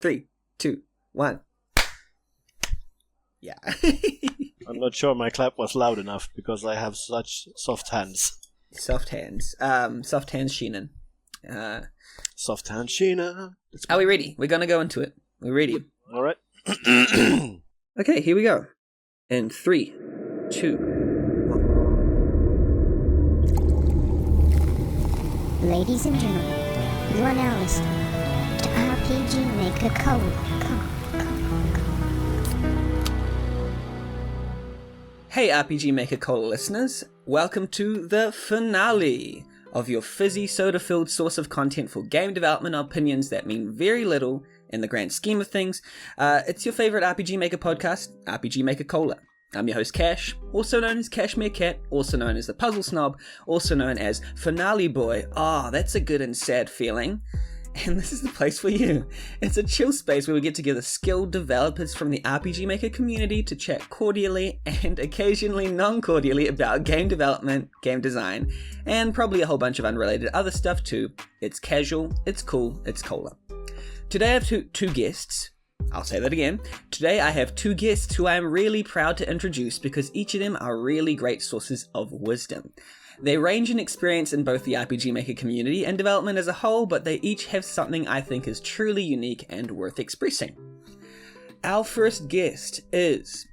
3, 2, 1. Yeah. I'm not sure my clap was loud enough because I have such soft hands. Soft hands. Soft hands, Shinan. Soft hands, Shinan. Are we ready? We're gonna go into it. We're ready. All right. Okay, here we go. In 3, 2, 1. Ladies and gentlemen, you are now listening to RPG Maker Code. Hey RPG Maker Cola listeners, welcome to the finale of your fizzy soda-filled source of content for game development opinions that mean very little in the grand scheme of things. It's your favorite RPG Maker podcast, RPG Maker Cola. I'm your host Cash, also known as Cashmere Cat, also known as the Puzzle Snob, also known as Finale Boy. Ah, that's a good and sad feeling. And this is the place for you. It's a chill space where we get together skilled developers from the RPG Maker community to chat cordially and occasionally non-cordially about game development, game design, and probably a whole bunch of unrelated other stuff too. It's casual, it's cool, it's cola. Today I have two guests. I'll say that again. Today I have two guests who I am really proud to introduce because each of them are really great sources of wisdom. They range in experience in both the RPG Maker community and development as a whole, but they each have something I think is truly unique and worth expressing. Our first guest is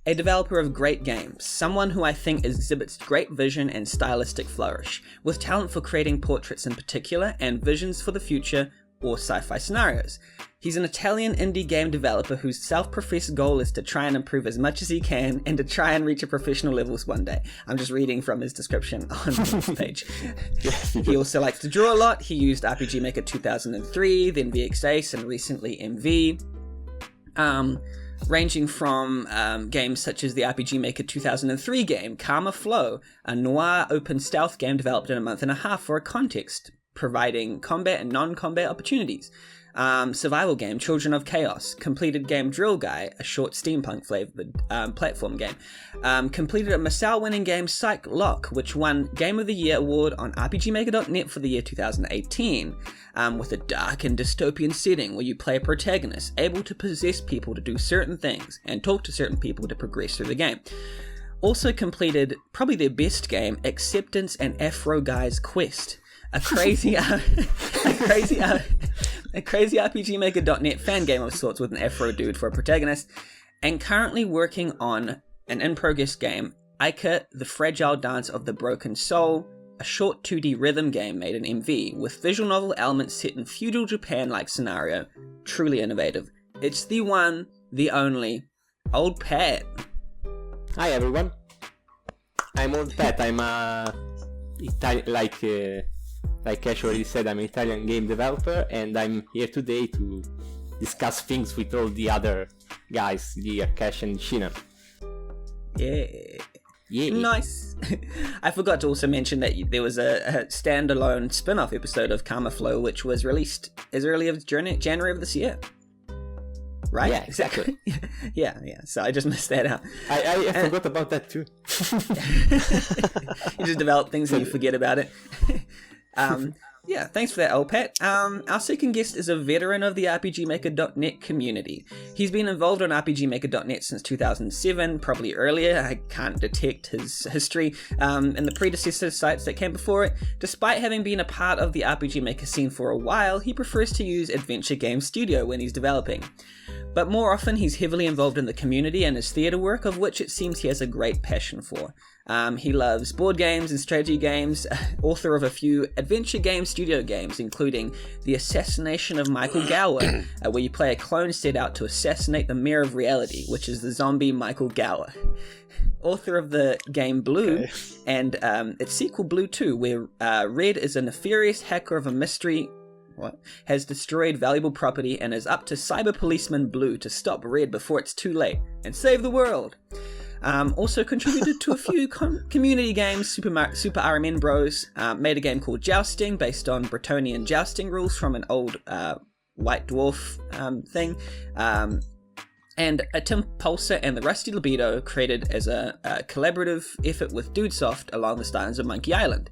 a developer of great games, someone who I think exhibits great vision and stylistic flourish, with talent for creating portraits in particular and visions for the future or sci-fi scenarios. He's an Italian indie game developer whose self-professed goal is to try and improve as much as he can and to try and reach a professional levels one day. I'm just reading from his description on the page. He also likes to draw a lot. He used RPG Maker 2003, then VX and recently MV. Ranging from games such as the RPG Maker 2003 game, Karma Flow, a noir open stealth game developed in a month and a half for a context, providing combat and non-combat opportunities. Survival game, Children of Chaos. Completed game Drill Guy, a short steampunk-flavored platform game. Completed a Masao-winning game Psych Lock, which won Game of the Year award on RPGmaker.net for the year 2018, with a dark and dystopian setting where you play a protagonist, able to possess people to do certain things, and talk to certain people to progress through the game. Also completed probably their best game, Acceptance and Afro Guy's Quest, a crazy RPGmaker.net fan game of sorts with an Afro dude for a protagonist, and currently working on an in-progress game, Aika, The Fragile Dance of the Broken Soul, a short 2D rhythm game made in MV, with visual novel elements set in feudal Japan-like scenario. Truly innovative. It's the one, the only, OldPat. Hi everyone, I'm OldPat. I'm like Cash already said, I'm an Italian game developer, and I'm here today to discuss things with all the other guys, Cash and Shinan. Yeah. Nice. I forgot to also mention that there was a standalone spin-off episode of Karma Flow, which was released as early as January of this year. Right? Yeah, exactly. yeah. So I just missed that out. I forgot about that too. You just develop things and you forget about it. Yeah, thanks for that, OldPat. Our second guest is a veteran of the RPGmaker.net community. He's been involved on RPGmaker.net since 2007, probably earlier. I can't detect his history and the predecessor sites that came before it. Despite having been a part of the RPG Maker scene for a while, he prefers to use Adventure Game Studio when he's developing. But more often, he's heavily involved in the community and his theatre work, of which it seems he has a great passion for. He loves board games and strategy games, author of a few Adventure Game Studio games, including The Assassination of Michael Gower, where you play a clone set out to assassinate the Mayor of Reality, which is the zombie Michael Gower. Author of the game Blue, and its sequel Blue 2, where Red is a nefarious hacker of a mystery has destroyed valuable property and is up to cyber policeman Blue to stop Red before it's too late and save the world. Also contributed to a few community games, Super RMN Bros, made a game called Jousting based on Bretonian jousting rules from an old White Dwarf thing, and a Tim Pulsar and the Rusty Libido created as a collaborative effort with Dudesoft along the lines of Monkey Island.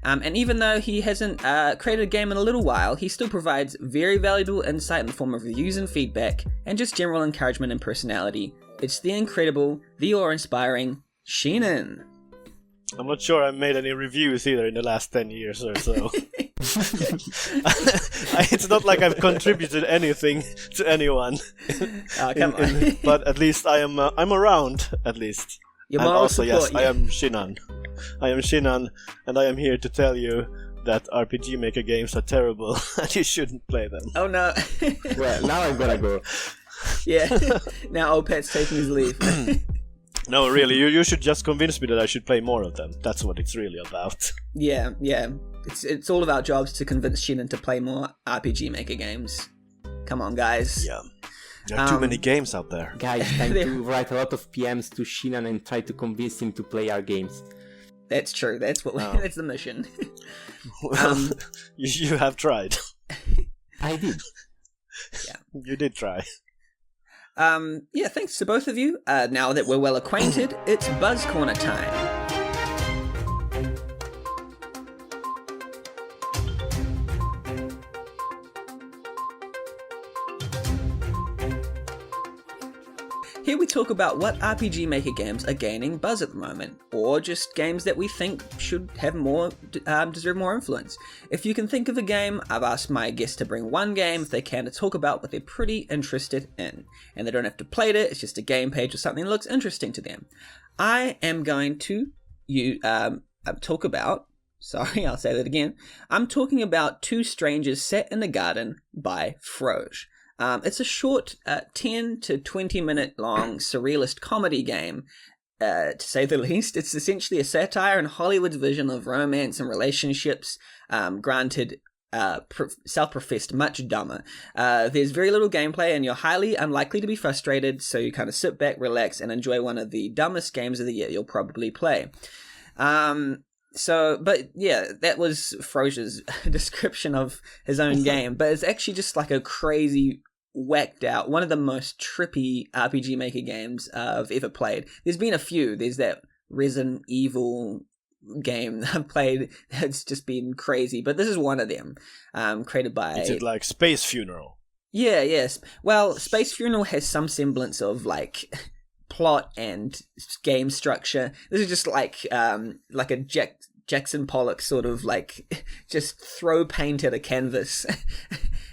And even though he hasn't created a game in a little while, he still provides very valuable insight in the form of reviews and feedback, and just general encouragement and personality. It's the incredible, the awe-inspiring Shinan. I'm not sure I made any reviews either in the last 10 years or so. It's not like I've contributed anything to anyone. Come on. But at least I'm around, at least. Your And moral also, yes, support, I am Shinan. I am Shinan, and I am here to tell you that RPG Maker games are terrible, and you shouldn't play them. Oh no. Well, now I'm gonna go. Yeah. Now OldPat's taking his leave. No, really, you should just convince me that I should play more of them. That's what it's really about. Yeah. It's all of our jobs to convince Shinan to play more RPG Maker games. Come on, guys. Yeah. There are too many games out there. Guys, time to write a lot of PMs to Shinan and try to convince him to play our games. That's true. That's what that's the mission. Well, you have tried. I did. Yeah. You did try. Yeah, thanks to both of you. Now that we're well acquainted, it's Buzz Corner time. Here we talk about what RPG Maker games are gaining buzz at the moment, or just games that we think should have more, deserve more influence. If you can think of a game, I've asked my guests to bring one game if they can to talk about what they're pretty interested in. And they don't have to play it, it's just a game page or something that looks interesting to them. I am going to talk about, sorry, I'll say that again. I'm talking about Two Strangers Sat in the Garden by Froge. It's a short 10 to 20 minute long surrealist comedy game, to say the least. It's essentially a satire on Hollywood's vision of romance and relationships, granted self-professed much dumber. There's very little gameplay and you're highly unlikely to be frustrated, so you kind of sit back, relax, and enjoy one of the dumbest games of the year you'll probably play. But yeah, that was Froge's description of his own game, but it's actually just like a crazy, whacked out, one of the most trippy RPG Maker games I've ever played. There's been a few. There's that Resident Evil game that I've played that's just been crazy, but this is one of them, created by... Is it like Space Funeral? Yeah, yes. Well, Space Funeral has some semblance of like plot and game structure. This is just like a Jackson Pollock sort of like just throw paint at a canvas.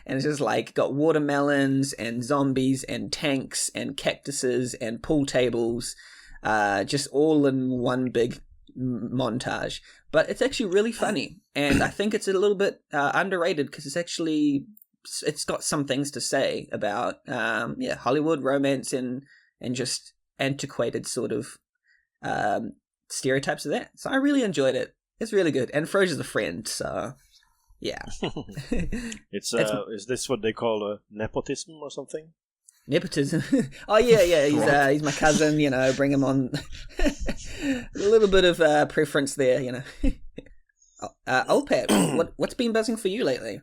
And it's just like got watermelons and zombies and tanks and cactuses and pool tables, just all in one big montage. But it's actually really funny, and I think it's a little bit underrated because it's got some things to say about Hollywood romance and just antiquated sort of stereotypes of that. So I really enjoyed it. It's really good, and Froge is a friend, so yeah. Is this what they call nepotism or something? Nepotism. Oh yeah. He's my cousin. Bring him on. A little bit of preference there. OldPat, what's been buzzing for you lately?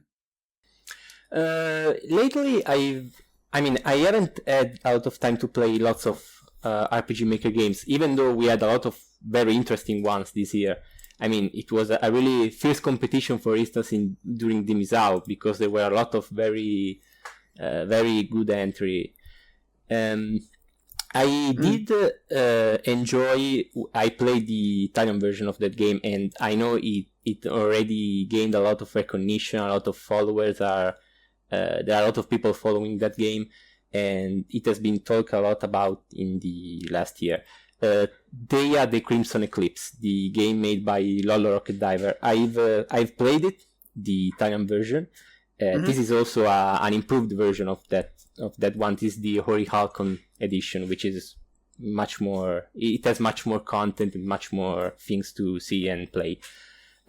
Lately, I haven't had a lot of time to play lots of RPG Maker games, even though we had a lot of very interesting ones this year. It was a really fierce competition, for instance, during the Misao, because there were a lot of very good entry. I did enjoy. I played the Italian version of that game, and I know it already gained a lot of recognition, a lot of followers. There are a lot of people following that game, and it has been talked a lot about in the last year. They are the Crimson Eclipse, the game made by Lolo Rocket Diver. I've played it, the Italian version. This is also an improved version of that one. This is the Hori Halcon edition, which is much more. It has much more content and much more things to see and play.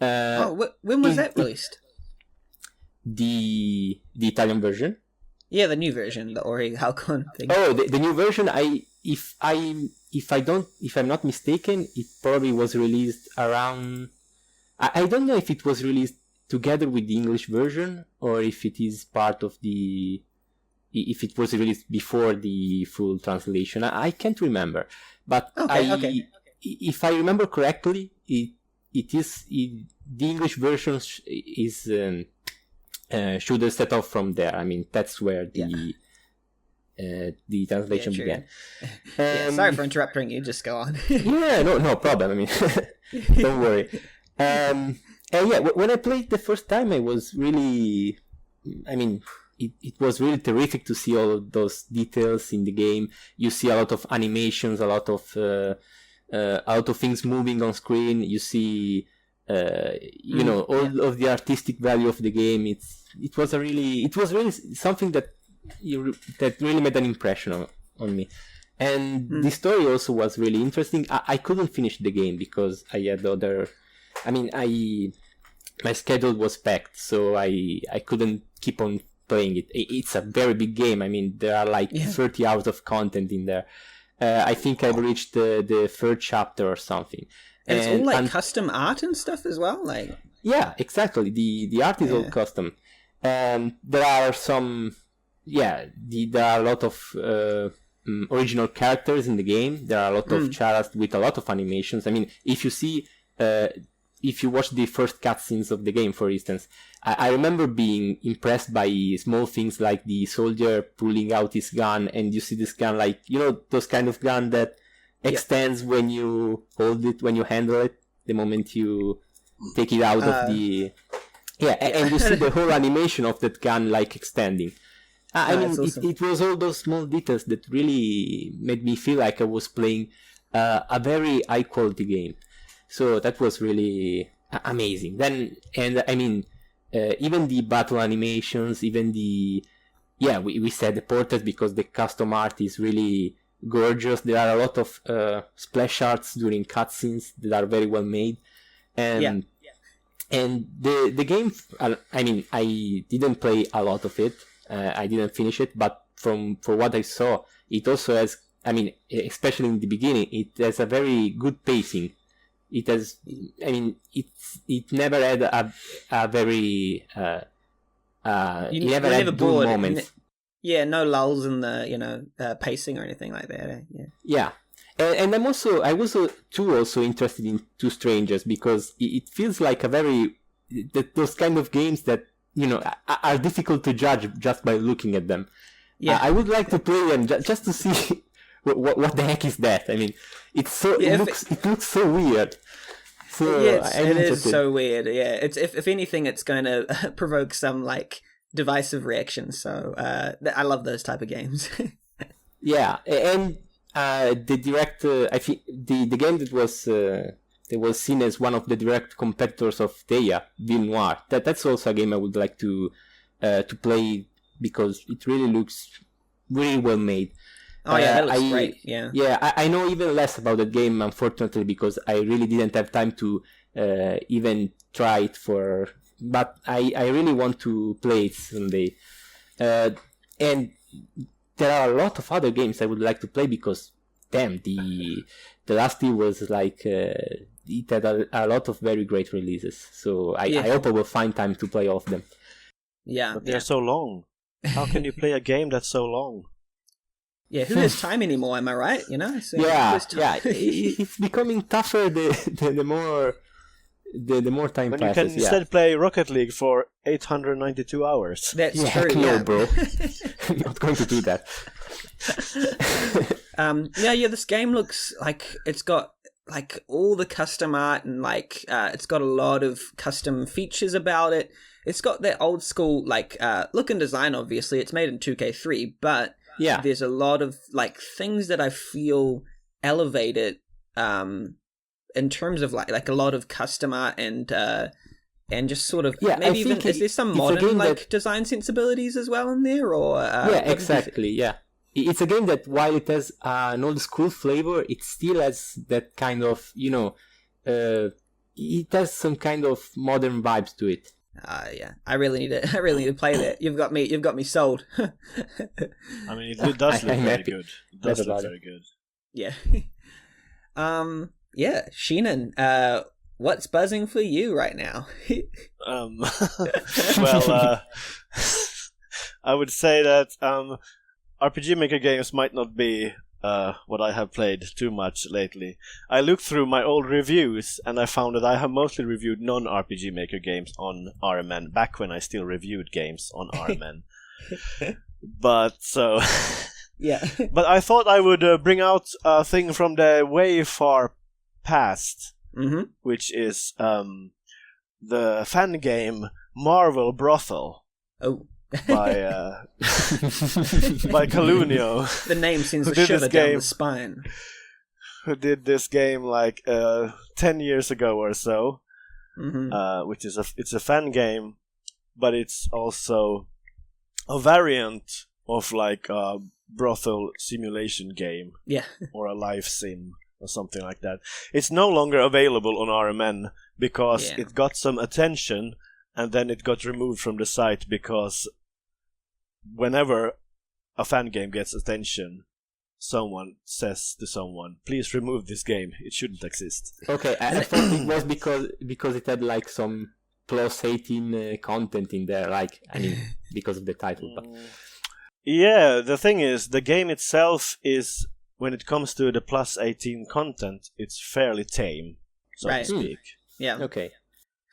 When was that released? The Italian version. Yeah, the new version, the Ori Halcon thing. Oh, the new version. If I'm not mistaken, it probably was released around. I don't know if it was released together with the English version or if it is part of the. If it was released before the full translation, I can't remember. But okay. if I remember correctly, it the English version is should have set off from there. I mean, that's where the translation began. Sorry for interrupting you. Just go on. Yeah, no problem. I mean, don't worry. And yeah, when I played the first time, I was really, I mean, it was really terrific to see all of those details in the game. You see a lot of animations, a lot of things moving on screen. You see, all of the artistic value of the game. It was really something that really made an impression on me. And the story also was really interesting. I couldn't finish the game because I had my schedule was packed, so I couldn't keep on playing it. It's a very big game. I mean, there are like 30 hours of content in there. I think I've reached the third chapter or something. And it's all like custom art and stuff as well? Like, yeah, exactly. The art is all custom. And there are some... Yeah, there are a lot of original characters in the game. There are a lot of characters with a lot of animations. I mean, if you watch the first cutscenes of the game, for instance, I remember being impressed by small things like the soldier pulling out his gun, and you see this gun, like, those kind of gun that extends when you hold it, when you handle it, the moment you take it out of the... Yeah, and you see the whole animation of that gun, like, extending. I mean, awesome. It was all those small details that really made me feel like I was playing a very high-quality game. So that was really amazing. Then, and I mean, even the battle animations, even we said the portraits, because the custom art is really gorgeous. There are a lot of splash arts during cutscenes that are very well made. And the game, I mean, I didn't play a lot of it. I didn't finish it, but for what I saw, it also has, I mean, especially in the beginning, it has a very good pacing. It has, I mean, it never had a very, it never had dull moments. No lulls in the pacing or anything like that. Yeah. And I was also interested in Two Strangers, because it feels like those kind of games that, are difficult to judge just by looking at them. Yeah. I would like to play them just to see what the heck is that. I mean, it's so it looks so weird. So it is so weird. Yeah, it's if anything, it's going to provoke some like divisive reactions. So I love those type of games. Yeah, and the direct, I think the game that was seen as one of the direct competitors of Theia, Ville Noire. That's also a game I would like to play, because it really looks really well made. Oh yeah, that looks great. Yeah. Yeah, I know even less about that game, unfortunately, because I really didn't have time to even try it but I really want to play it someday. And there are a lot of other games I would like to play, because damn, the last year was like it had a lot of very great releases. So I hope I will find time to play all of them. Yeah, but they're so long. How can you play a game that's so long? Yeah, who has time anymore? Am I right? So it's becoming tougher the more time when passes. You can instead play Rocket League for 892 hours. That's true. No, bro. I'm not going to do that. This game looks like it's got like all the custom art, and like it's got a lot of custom features about it. It's got that old school like look and design. Obviously, it's made in 2K3, but there's a lot of like things that I feel elevated in terms of like a lot of custom art and just sort of maybe even is there some modern like design sensibilities as well in there, or exactly. Yeah, it's a game that while it has an old school flavor, it still has that kind of it has some kind of modern vibes to it. I really need to play that. You've got me sold. I mean, it does look very good. It does look very good. Yeah. Shinan, what's buzzing for you right now? Well, I would say that RPG Maker games might not be what I have played too much lately. I looked through my old reviews and I found that I have mostly reviewed non-RPG Maker games on RMN, back when I still reviewed games on RMN. But so... Yeah. But I thought I would bring out a thing from the way far past, which is the fan game Marvel Brothel. Oh. by Calunio. The name sends a shiver down the spine. Who did this game like 10 years ago or so, which is it's a fan game, but it's also a variant of like a brothel simulation game, or a live sim or something like that. It's no longer available on RMN because it got some attention and then it got removed from the site, because whenever a fan game gets attention, someone says to someone, please remove this game, it shouldn't exist. Okay, I thought it was because it had like some plus 18 content in there, like, I mean, because of the title. But... Yeah, the thing is, the game itself is, when it comes to the plus 18 content, it's fairly tame, so to speak. Yeah. Okay.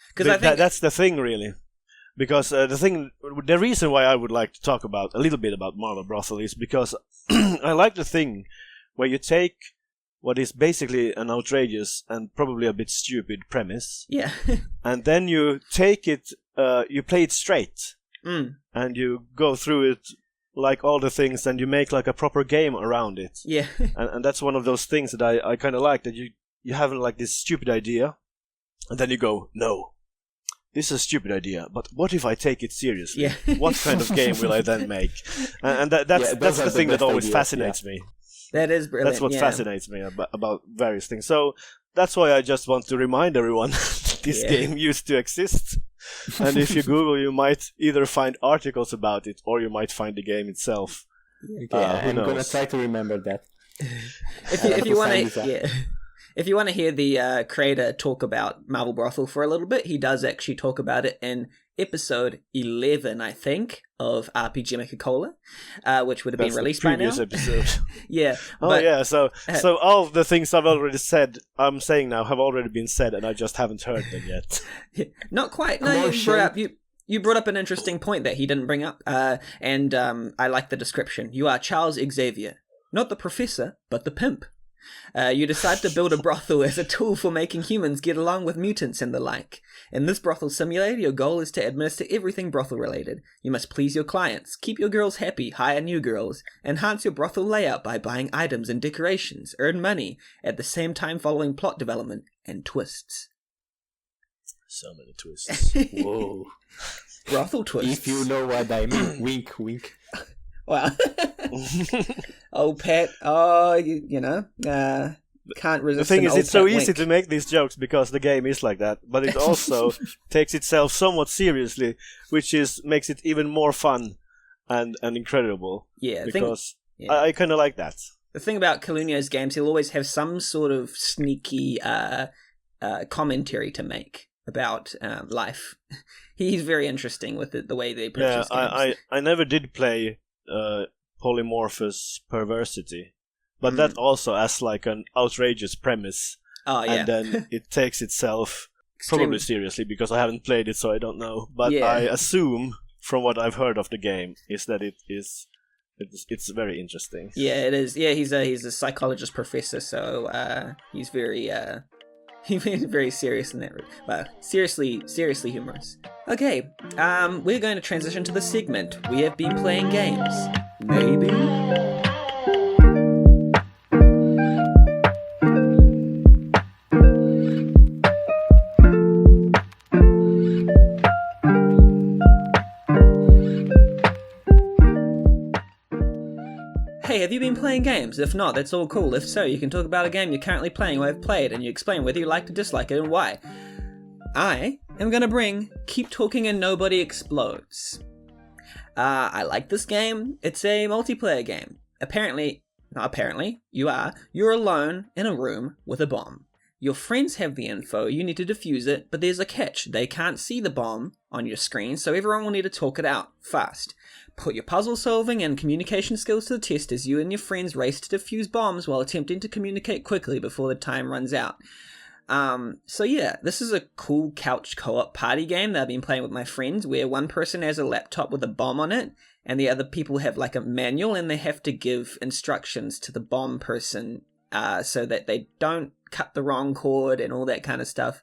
Because I think that's the thing, really. Because the reason why I would like to talk about a little bit about Marvel Brothel is because I like the thing where you take what is basically an outrageous and probably a bit stupid premise, and then you take it, you play it straight, and you go through it like all the things, and you make like a proper game around it. Yeah. And that's one of those things that I kind of like, that you have like this stupid idea, and then you go, no, this is a stupid idea, but what if I take it seriously? Yeah. What kind of game will I then make? And that's the thing that always fascinates me. That is brilliant. That's what fascinates me about various things. So that's why I just want to remind everyone that this game used to exist. And if you Google, you might either find articles about it, or you might find the game itself. Okay, I'm gonna try to remember that. If you want to, if you want to hear the creator talk about Marvel Brothel for a little bit, he does actually talk about it in episode 11, I think, of RPG Maker Cola, which would have been released by now. Episode. Yeah. So all the things I'm saying now have already been said, and I just haven't heard them yet. Not quite. No, you brought up an interesting point that he didn't bring up, and I like the description. You are Charles Xavier, not the professor, but the pimp. You decide to build a brothel as a tool for making humans get along with mutants and the like. In this brothel simulator, your goal is to administer everything brothel related. You must please your clients, keep your girls happy, hire new girls, enhance your brothel layout by buying items and decorations, earn money, at the same time following plot development and twists. So many twists. Whoa. Brothel twists. If you know what I mean. Wink, wink. Wow. OldPat, can't resist. The thing is, it's so easy wink. to make these jokes because the game is like that, but it also takes itself somewhat seriously, which makes it even more fun and incredible. Yeah, because I kind of like that. The thing about Calunio's games, he'll always have some sort of sneaky commentary to make about life. He's very interesting with the way they approach his games. I never did play Polymorphous Perversity, but that also has like an outrageous premise. Oh yeah. And then it takes itself probably seriously, because I haven't played it, so I don't know. But I assume from what I've heard of the game is that it's very interesting. Yeah, it is. Yeah, he's a psychologist professor, so he's very very serious in that. Well, seriously humorous. Okay, we're going to transition to the segment. We have been playing games. Maybe. Hey, have you been playing games? If not, that's all cool. If so, you can talk about a game you're currently playing or have played, and you explain whether you like to dislike it and why. I am going to bring Keep Talking and Nobody Explodes. I like this game. It's a multiplayer game. You're alone in a room with a bomb. Your friends have the info, you need to defuse it, but there's a catch. They can't see the bomb on your screen, so everyone will need to talk it out fast. Put your puzzle solving and communication skills to the test as you and your friends race to defuse bombs while attempting to communicate quickly before the time runs out. So yeah, this is a cool couch co-op party game that I've been playing with my friends, where one person has a laptop with a bomb on it, and the other people have like a manual, and they have to give instructions to the bomb person so that they don't cut the wrong cord and all that kind of stuff.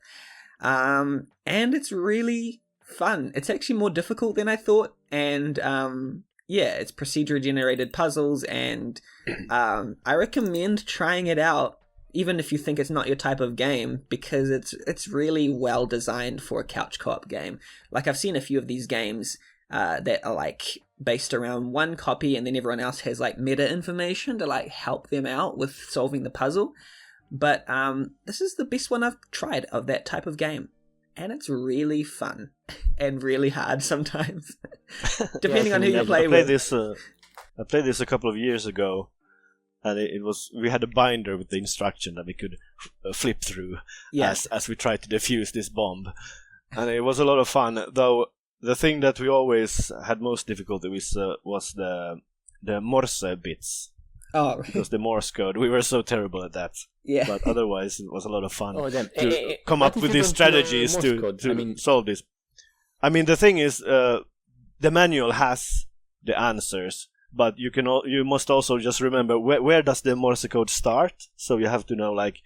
And it's really fun. It's actually more difficult than I thought, and yeah, it's procedure generated puzzles, and I recommend trying it out even if you think it's not your type of game, because it's really well designed for a couch co-op game. Like, I've seen a few of these games that are like based around one copy, and then everyone else has like meta information to like help them out with solving the puzzle. But this is the best one I've tried of that type of game, and it's really fun and really hard sometimes, depending on who you play with. I played this a couple of years ago, and we had a binder with the instruction that we could flip through as we tried to defuse this bomb, and it was a lot of fun. Though the thing that we always had most difficulty with was the Morse bits. Oh, right. Because the Morse code, we were so terrible at that. Yeah. But otherwise, it was a lot of fun to come up with these strategies to solve this. I mean, the thing is, the manual has the answers, but you must also just remember where does the Morse code start. So you have to know, like,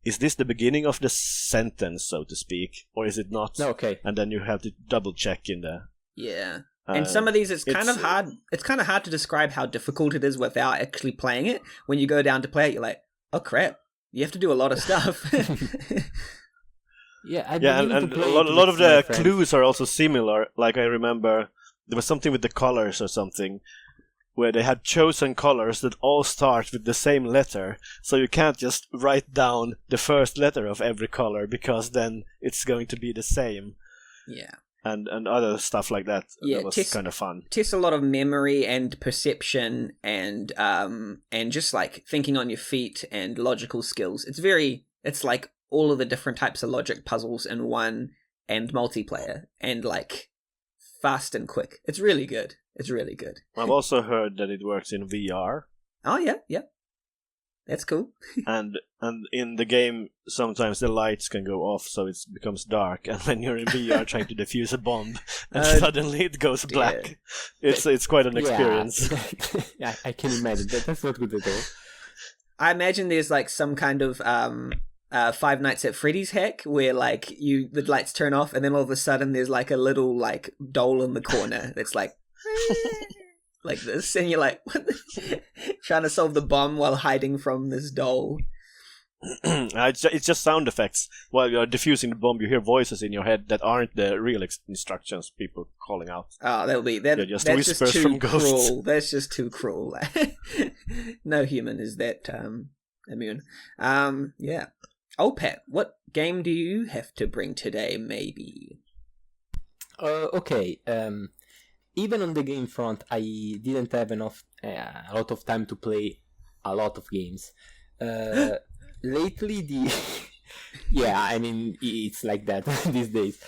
is this the beginning of the sentence, so to speak, or is it not? Okay. And then you have to double check in there. Yeah. And some of these, it's kind of hard. It's kind of hard to describe how difficult it is without actually playing it. When you go down to play it, you're like, "Oh crap! You have to do a lot of stuff." And a lot of the clues are also similar. Like, I remember there was something with the colors or something, where they had chosen colors that all start with the same letter, so you can't just write down the first letter of every color, because then it's going to be the same. Yeah. And other stuff like that. Yeah, that was kind of fun. Tests a lot of memory and perception and just like thinking on your feet and logical skills. It's like all of the different types of logic puzzles in one, and multiplayer, and like fast and quick. It's really good. It's really good. I've also heard that it works in VR. Oh yeah. That's cool. and in the game, sometimes the lights can go off, so it becomes dark. And when you're in VR trying to defuse a bomb, and suddenly it goes black. It's quite an experience. Yeah, I can imagine. That's not good at all. I imagine there's like some kind of Five Nights at Freddy's hack where like the lights turn off, and then all of a sudden there's like a little like doll in the corner that's like. Like this, and you're like, what trying to solve the bomb while hiding from this doll. It's just sound effects. While you're defusing the bomb, you hear voices in your head that aren't the real instructions, people calling out. Oh, that's just whispers just too from ghosts. Cruel. That's just too cruel. No human is that immune. Yeah. OldPat, what game do you have to bring today, maybe? Okay. Even on the game front, I didn't have a lot of time to play a lot of games. Lately, yeah, I mean, it's like that these days.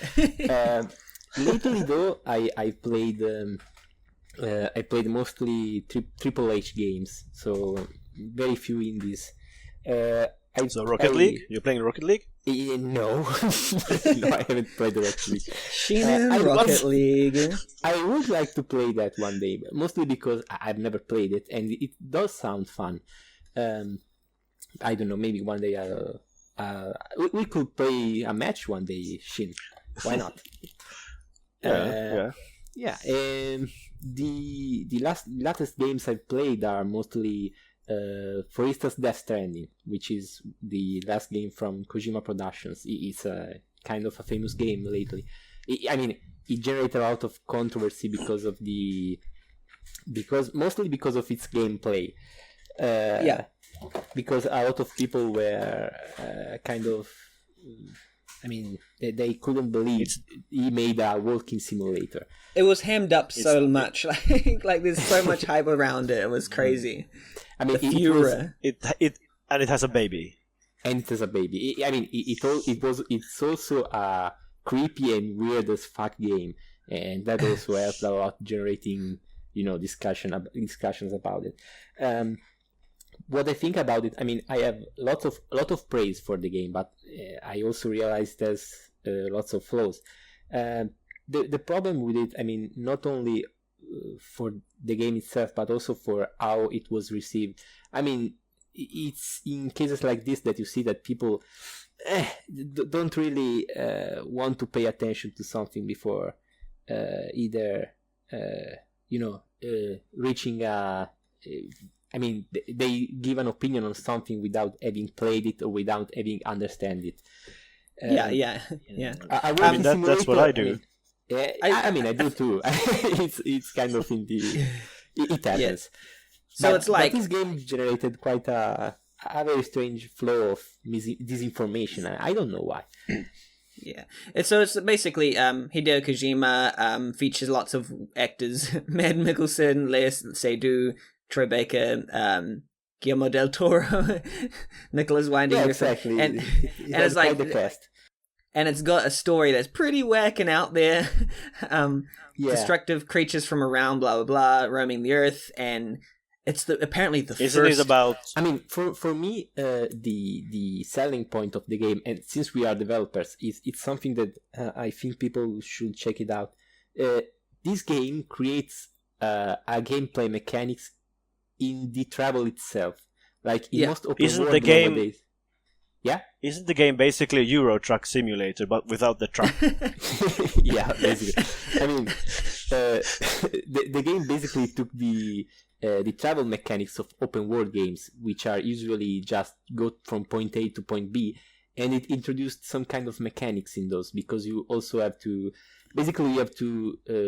Lately, though, I played mostly Triple H games, so very few indies. So Rocket League? You're playing Rocket League? No. No, I haven't played the Rocket League. Shinan Rocket League. I would like to play that one day, but mostly because I've never played it, and it does sound fun. I don't know, maybe one day we could play a match one day, Shin. Why not? Yeah. The latest games I've played are mostly... for instance, Death Stranding, which is the last game from Kojima Productions. It's a kind of a famous game lately. It generated a lot of controversy mostly because of its gameplay. Because a lot of people were they couldn't believe he made a walking simulator. It was hammed up so much, like there's so much hype around it. It was crazy. It has a baby. And it is a baby. It's also a creepy and weird as fuck game, and that also helped a lot generating discussions about it. What I think about it, I mean, I have lot of praise for the game, but I also realized there's lots of flaws. The problem with it, I mean, not only for the game itself, but also for how it was received. I mean, it's in cases like this that you see that people don't really want to pay attention to something before either reaching a. I mean, they give an opinion on something without having played it or without having understand it. Yeah. I mean, that's what I do. I mean, I do too. it's kind of in the it happens. Yes. So it's like this game generated quite a very strange flow of disinformation. I don't know why. Yeah, it's basically Hideo Kojima features lots of actors: Mads Mikkelsen, Lea Seydoux, Troy Baker, Guillermo del Toro, Nicholas Winding Refn, exactly. and it's like the cast. And it's got a story that's pretty wack and out there. Destructive creatures from around, blah blah blah, roaming the earth, and it's apparently the Isn't first. it about? I mean, for me, the selling point of the game, and since we are developers, it's something that I think people should check it out. This game creates a gameplay mechanics in the travel itself, like in most open Isn't world the game? Nowadays. Yeah. Isn't the game basically a Euro Truck Simulator, but without the truck? Yeah, basically. I mean, the game basically took the travel mechanics of open world games, which are usually just go from point A to point B, and it introduced some kind of mechanics in those, because you also have to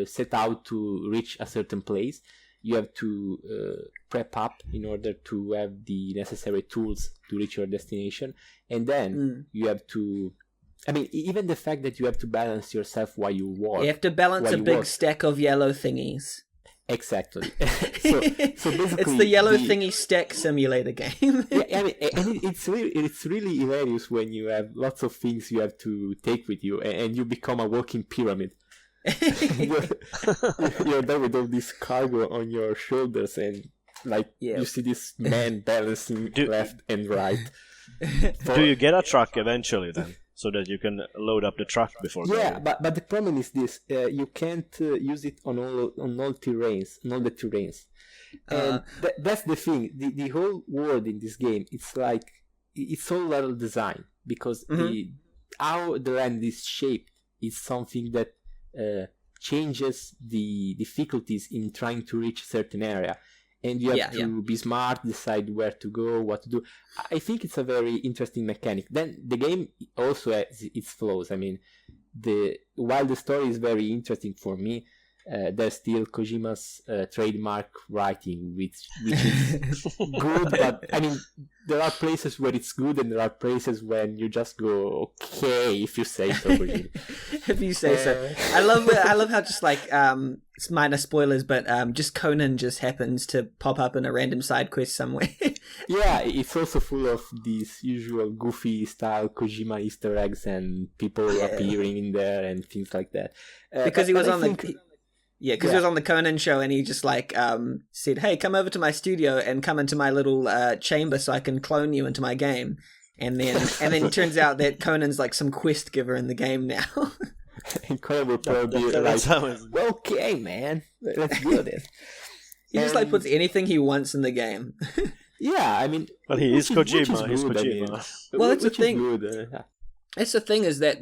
set out to reach a certain place. You have to prep up in order to have the necessary tools to reach your destination, and then you have to. I mean, even the fact that you have to balance yourself while you walk. You have to balance a big stack of yellow thingies. Exactly. so basically, it's the yellow thingy stack simulator game. Yeah, I mean, and it's really hilarious when you have lots of things you have to take with you, and you become a walking pyramid. You're there with all this cargo on your shoulders, and you see this man balancing left and right. Do you get a truck eventually then, so that you can load up the truck before? Yeah, but the problem is this: you can't use it on all the terrains, and that's the thing. The whole world in this game, it's like it's all level design, because how the land is shaped is something that changes the difficulties in trying to reach a certain area, and you have to be smart, decide where to go, what to do. I think it's a very interesting mechanic. Then the game also has its flaws. I mean, while the story is very interesting for me, there's still Kojima's trademark writing, which is good, but I mean, there are places where it's good, and there are places when you just go, okay, if you say so. If you say so. I love how just like it's minor spoilers, but just Conan just happens to pop up in a random side quest somewhere. Yeah, it's also full of these usual goofy style Kojima Easter eggs and people appearing in there and things like that. Because he was on he was on the Conan show, and he just like said, "Hey, come over to my studio and come into my little chamber so I can clone you into my game." And then it turns out that Conan's like some quest giver in the game now. And Conan will probably be like, "Okay, man, let's do this." He just like puts anything he wants in the game. Yeah, I mean, but he is Kojima. He's Kojima. Well, it's the thing. It's the thing is that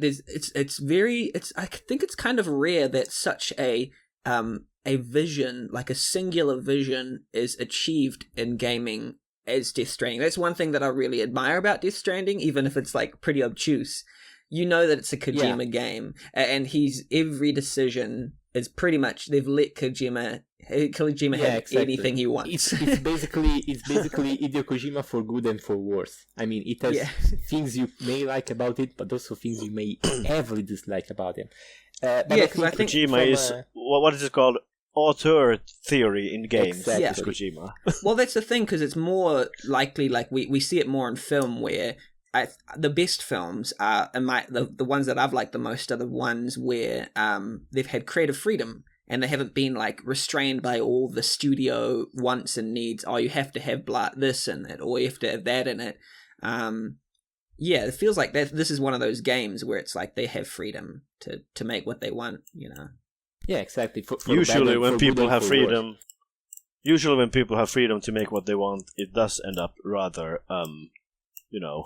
I think it's kind of rare that such a vision, like a singular vision, is achieved in gaming as Death Stranding. That's one thing that I really admire about Death Stranding, even if it's like pretty obtuse. You know that it's a Kojima game, and every decision is pretty much, they've let Kojima have anything he wants. It's basically Hideo Kojima for good and for worse. I mean, it has things you may like about it, but also things you may heavily dislike about him. Because I think Kojima is what is it called? Auteur theory in games. Exactly. Is Kojima. Well, that's the thing, because it's more likely, like we see it more in film, where the best films are, the ones that I've liked the most are the ones where they've had creative freedom and they haven't been like restrained by all the studio wants and needs. Oh, you have to have this in it, or you have to have that in it. Yeah, it feels like this is one of those games where it's like they have freedom to make what they want, you know. Yeah, exactly. Usually when people have freedom to make what they want, it does end up rather, you know,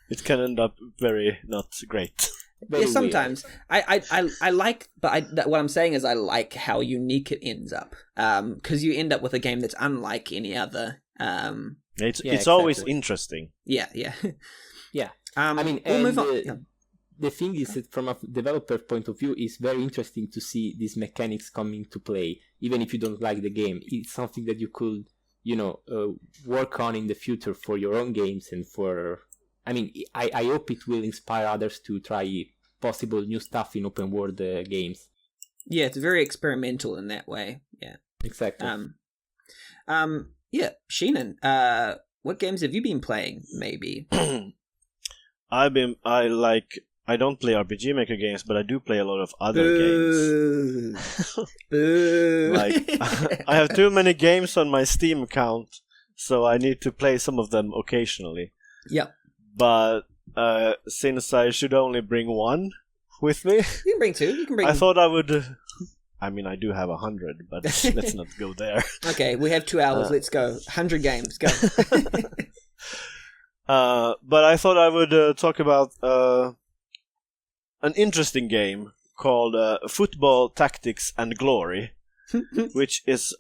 it can end up very not great. Yeah, sometimes I like, but what I'm saying is I like how unique it ends up, because you end up with a game that's unlike any other. It's exactly. Always interesting. Yeah. Yeah. I mean, we'll move on. The thing is that from a developer point of view, it's very interesting to see these mechanics coming to play. Even if you don't like the game, it's something that you could, work on in the future for your own games and for. I mean, I hope it will inspire others to try possible new stuff in open world games. Yeah, it's very experimental in that way. Yeah, exactly. Yeah, Shinan, what games have you been playing? Maybe. I don't play RPG Maker games, but I do play a lot of other games. Like, I have too many games on my Steam account, so I need to play some of them occasionally. Yep. But since I should only bring one with me, you can bring two. You can bring. I thought I would. I mean, I do have 100, but let's not go there. Okay, we have 2 hours. Let's go. 100 games. Go. But I thought I would talk about an interesting game called Football Tactics and Glory, which is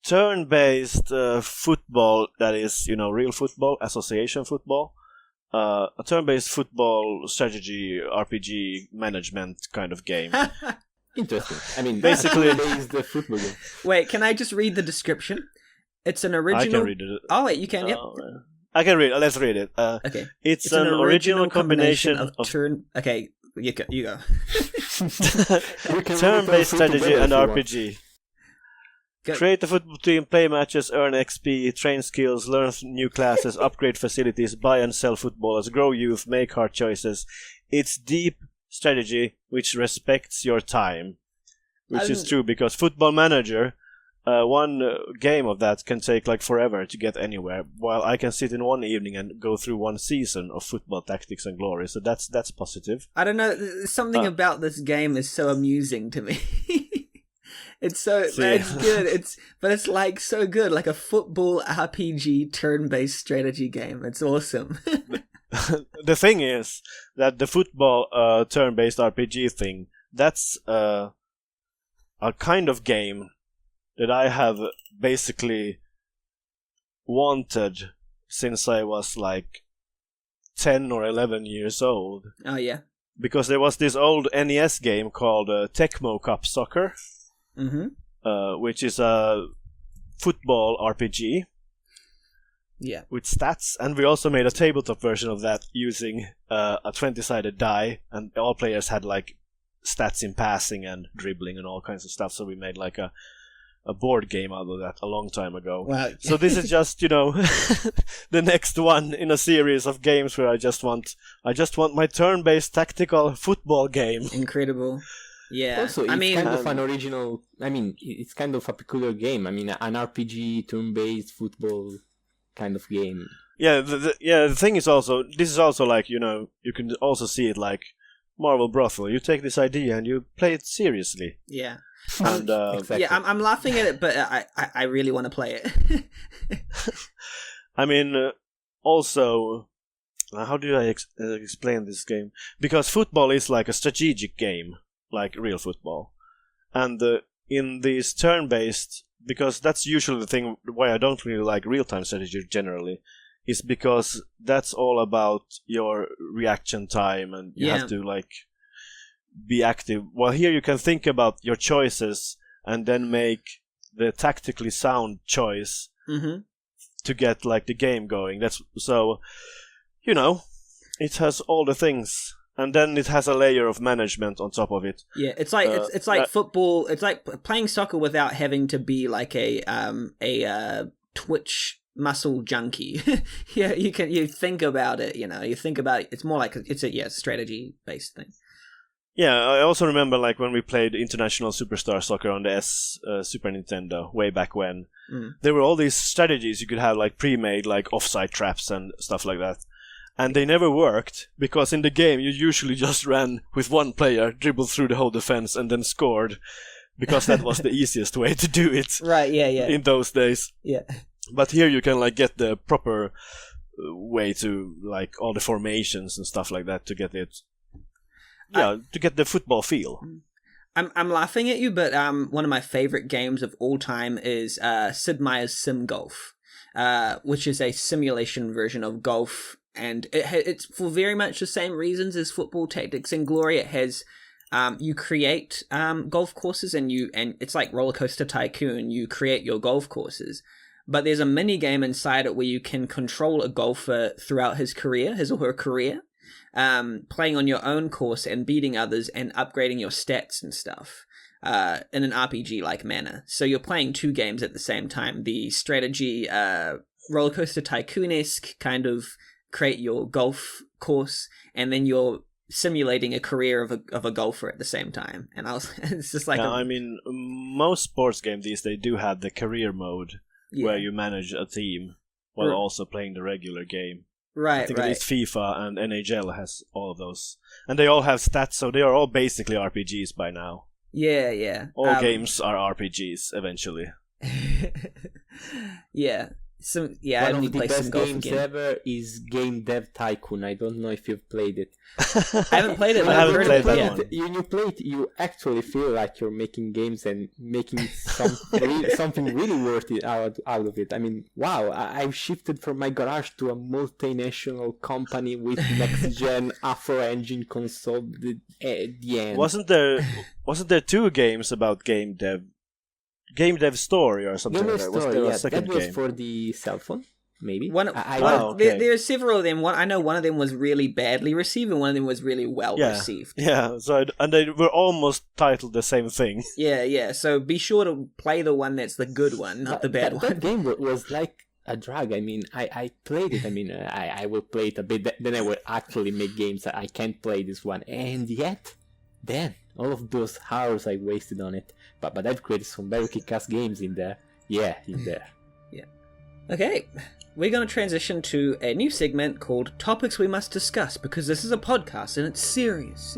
turn-based football that is, real football, association football. A turn-based football strategy, RPG management kind of game. Interesting. I mean, basically, it's the football game. Wait, can I just read the description? It's an original. I can read it. Oh wait, you can. Yep. I can read. Let's read it. Okay. It's an original combination of turn. Okay, you go. Turn-based strategy and RPG. Create a football team, play matches, earn XP, train skills, learn new classes, upgrade facilities, buy and sell footballers, grow youth, make hard choices. It's deep strategy which respects your time, which is true because Football Manager, one game of that can take like forever to get anywhere, while I can sit in one evening and go through one season of Football Tactics and Glory. So that's positive. I don't know. Something about this game is so amusing to me. It's good. But it's like so good, like a football RPG turn-based strategy game. It's awesome. The thing is that the football turn-based RPG thing, that's a kind of game that I have basically wanted since I was like 10 or 11 years old. Oh yeah. Because there was this old NES game called Tecmo Cup Soccer. Mm-hmm. Which is a football RPG. Yeah. With stats, and we also made a tabletop version of that using a 20-sided die, and all players had like stats in passing and dribbling and all kinds of stuff. So we made like a board game out of that a long time ago. Wow. So this is just the next one in a series of games where I just want my turn-based tactical football game. Incredible. Yeah, also, it's kind of an original. I mean, it's kind of a peculiar game. I mean, an RPG turn-based football kind of game. Yeah, the thing is also, this is also like, you can also see it like Marvel Brothel. You take this idea and you play it seriously. Yeah. And, exactly. Yeah, I'm laughing at it, but I really want to play it. I mean, also, how do I explain this game? Because football is like a strategic game, like real football. And in these turn-based, because that's usually the thing why I don't really like real-time strategy generally, is because that's all about your reaction time and you have to like be active. Well, here you can think about your choices and then make the tactically sound choice to get like the game going. That's so, it has all the things. And then it has a layer of management on top of it. Yeah, it's like it's like football. It's like playing soccer without having to be like a Twitch muscle junkie. Yeah, you think about it. You think about it. It's more like it's a strategy based thing. Yeah, I also remember like when we played International Superstar Soccer on the Super Nintendo way back when. There were all these strategies you could have like pre-made, like offside traps and stuff like that. And they never worked, because in the game you usually just ran with one player, dribbled through the whole defense, and then scored, because that was the easiest way to do it. Right, yeah. In those days. Yeah. But here you can like get the proper way to like all the formations and stuff like that to get it. Yeah, to get the football feel. I'm laughing at you, but one of my favorite games of all time is Sid Meier's Sim Golf, which is a simulation version of golf. And it's for very much the same reasons as Football Tactics and Glory. It has you create golf courses, and it's like Roller Coaster Tycoon. You create your golf courses, but there's a mini game inside it where you can control a golfer throughout his or her career, playing on your own course and beating others and upgrading your stats and stuff in an RPG-like manner. So you're playing two games at the same time: the strategy Roller Coaster Tycoon-esque kind of create your golf course, and then you're simulating a career of a golfer at the same time. And it's just like I mean, most sports games these days do have the career mode, where you manage a team while also playing the regular game. Right, I think at least FIFA and NHL has all of those, and they all have stats, so they are all basically RPGs by now. Yeah. All games are RPGs eventually. Yeah. One of the best games ever is game Dev Tycoon. I don't know if you've played it. I haven't played it. I haven't played that one. When you play it, you actually feel like you're making games and making something really worthy out of it. I mean, wow! I've shifted from my garage to a multinational company with next-gen Afro Engine console. At the end, wasn't there two games about game dev? Game Dev Story or something like that. Was there a second that was game? For the cell phone, maybe. There are several of them. I know one of them was really badly received, and one of them was really well received. Yeah, and they were almost titled the same thing. Yeah. So be sure to play the one that's the good one, not the bad one. That game was like a drug. I mean, I played it. I mean, I will play it a bit. Then I will actually make games. I can't play this one, and yet, then all of those hours I wasted on it. But I've created some very kick-ass games in there. Yeah. Okay, we're going to transition to a new segment called Topics We Must Discuss, because this is a podcast and it's serious.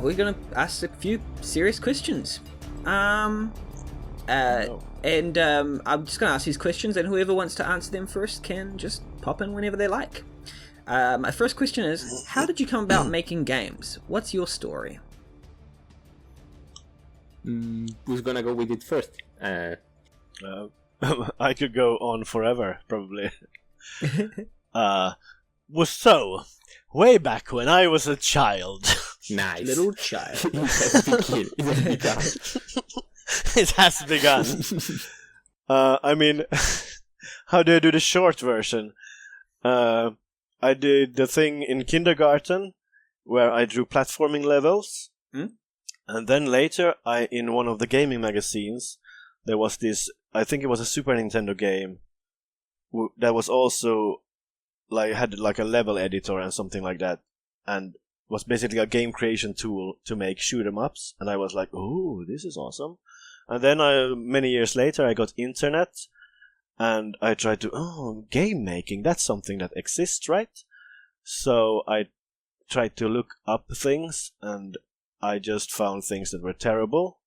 We're gonna ask a few serious questions. I'm just gonna ask these questions, and whoever wants to answer them first can just pop in whenever they like. My first question is, how did you come about making games? What's your story? Who's gonna go with it first? I could go on forever, probably. So, way back when I was a child. Nice. Little child. It has begun. I mean, how do I do the short version? I did the thing in kindergarten where I drew platforming levels. And then later, in one of the gaming magazines, there was this, I think it was a Super Nintendo game that was also had like a level editor and something like that, and was basically a game creation tool to make shoot 'em ups. And I was like, "Oh, this is awesome!" And then many years later, I got internet, and I tried to game making. That's something that exists, right? So I tried to look up things, and I just found things that were terrible,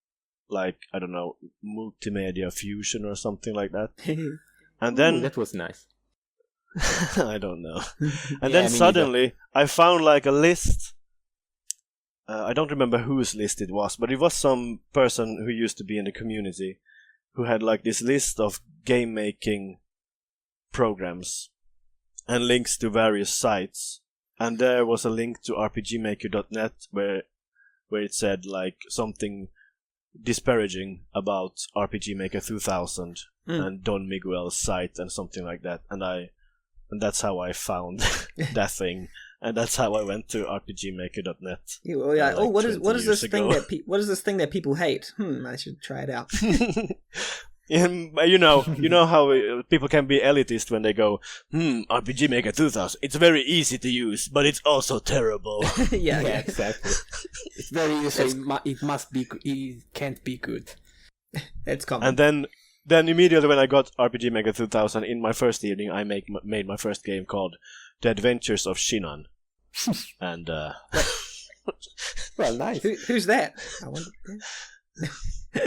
like I don't know, multimedia fusion or something like that. And then that was nice. I don't know. And then suddenly I found like a list. I don't remember whose list it was, but it was some person who used to be in the community who had like this list of game making programs and links to various sites. and there was a link to rpgmaker.net where it said like something disparaging about RPG Maker 2000 and Don Miguel's site and something like that, and that's how I found that thing, and that's how I went to rpgmaker.net. What is this thing that people hate? I should try it out. You know how people can be elitist when they go, RPG Maker 2000. It's very easy to use, but it's also terrible. yeah, exactly. It's very easy. It can't be good. It's common. And then immediately when I got RPG Maker 2000 in my first evening, I made my first game called The Adventures of Shinan. And well, nice. Who's that? I wonder.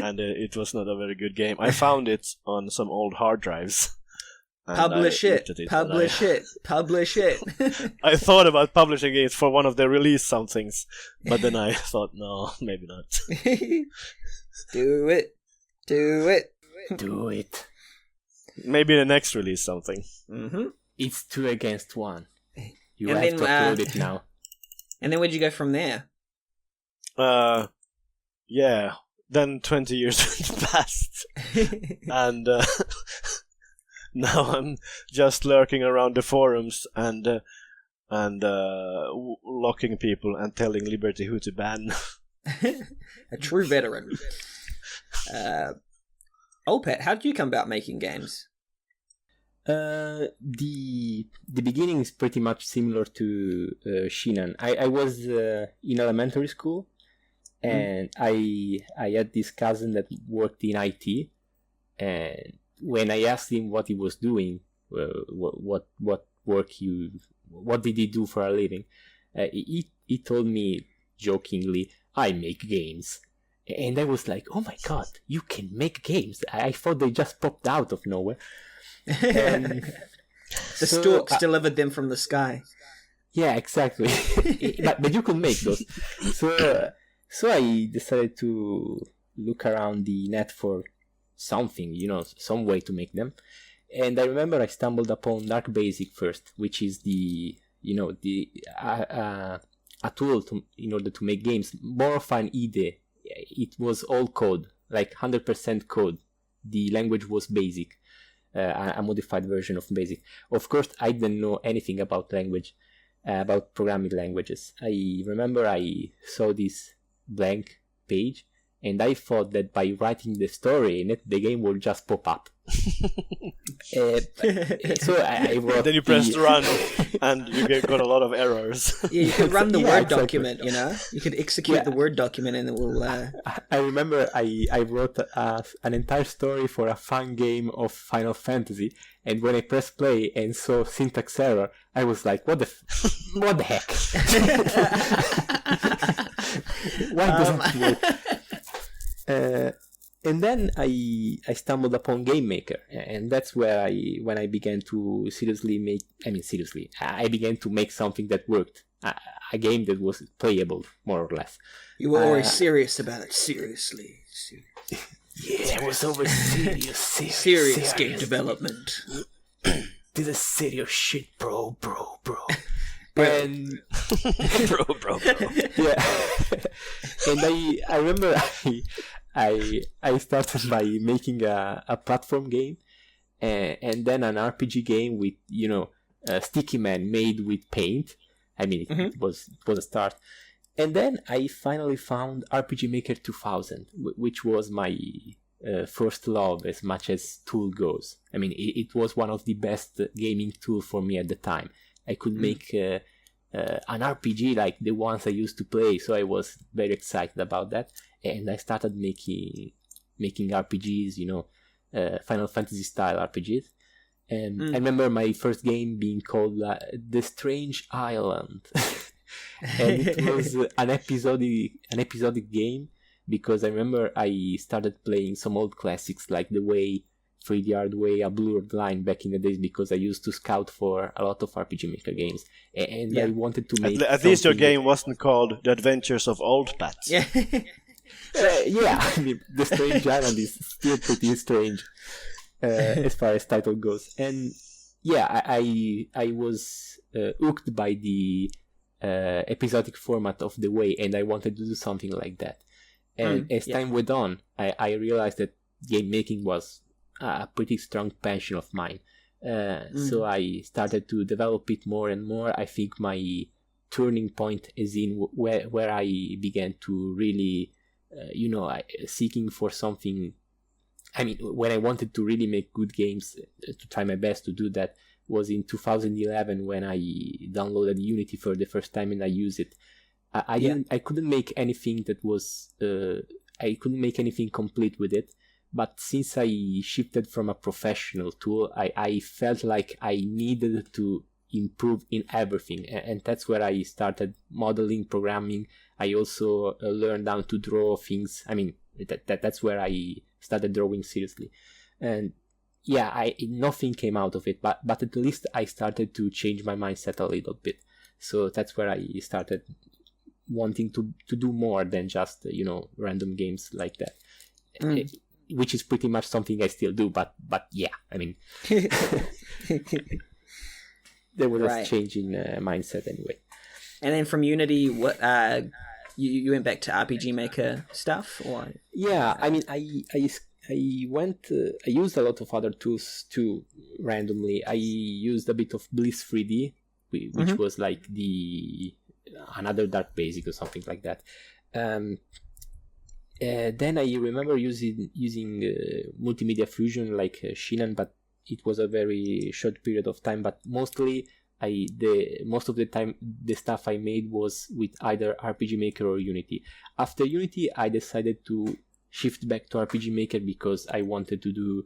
And it was not a very good game. I found it on some old hard drives. Publish it. I thought about publishing it for one of the release somethings, but then I thought, no, maybe not. Do it. Maybe the next release something. Mm-hmm. It's 2 against 1. You have to upload it now. And then where'd you go from there? Yeah. Then 20 years passed, and now I'm just lurking around the forums and locking people and telling Liberty who to ban. A true veteran. OldPat, how did you come about making games? The beginning is pretty much similar to Shinan. I was in elementary school. And I had this cousin that worked in IT, and when I asked him what he was doing, what did he do for a living, he told me jokingly, "I make games," and I was like, "Oh my god, you can make games!" I thought they just popped out of nowhere. The storks delivered them from the sky. Yeah, exactly. but you can make those. So I decided to look around the net for something, some way to make them. And I remember I stumbled upon Dark Basic first, which is a tool in order to make games, more of an IDE. It was all code, like 100% code. The language was Basic, a modified version of Basic. Of course, I didn't know anything about about programming languages. I remember I saw this blank page, and I thought that by writing the story in it, the game would just pop up. So I wrote. Then you pressed run, and you got a lot of errors. Yeah, you could run the Word document. You could execute the Word document, and it will. I remember I wrote an entire story for a fun game of Final Fantasy, and when I pressed play and saw syntax error, I was like, "What the heck? Why doesn't it work?" And then I stumbled upon Game Maker, and that's where when I began to I began to make something that worked, a game that was playable, more or less. You were always serious about it, seriously. Yeah, I was always serious. Serious game development. This is serious shit, bro. And bro. Yeah, and I remember I started by making a platform game, and then an RPG game with a Sticky Man made with paint. It was a start, and then I finally found RPG Maker 2000, which was my first love as much as tool goes. It was one of the best gaming tools for me at the time. I could make an RPG like the ones I used to play, so I was very excited about that. And I started making RPGs, Final Fantasy style RPGs. And I remember my first game being called The Strange Island, and it was an episodic game, because I remember I started playing some old classics like The Way, 3D Hardway, A Blurred Line back in the days, because I used to scout for a lot of RPG Maker games, and I wanted to make. At least your game wasn't called The Adventures of OldPat. Yeah. The Strange Island is still pretty strange as far as title goes, and I was hooked by the episodic format of the way, and I wanted to do something like that. And as time went on, I realized that game making was a pretty strong passion of mine. So I started to develop it more and more. I think my turning point is in where I began to really, seeking for something. I mean, when I wanted to really make good games, to try my best to do that, was in 2011 when I downloaded Unity for the first time and I used it. I couldn't make anything that was I couldn't make anything complete with it. But since I shifted from a professional tool, I felt like I needed to improve in everything, and that's where I started modeling, programming. I also learned how to draw things. I mean, that's where I started drawing seriously, and nothing came out of it. But at least I started to change my mindset a little bit. So that's where I started wanting to do more than just random games like that. Which is pretty much something I still do, but yeah, I mean, there was a change in mindset anyway. And then from Unity, what you went back to RPG Maker stuff, or? Yeah, I mean, I used a lot of other tools too randomly. I used a bit of Bliss 3D, which was like another Dark Basic or something like that. Then I remember using multimedia fusion like Shinan, but it was a very short period of time. But mostly, most of the time, the stuff I made was with either RPG Maker or Unity. After Unity, I decided to shift back to RPG Maker because I wanted to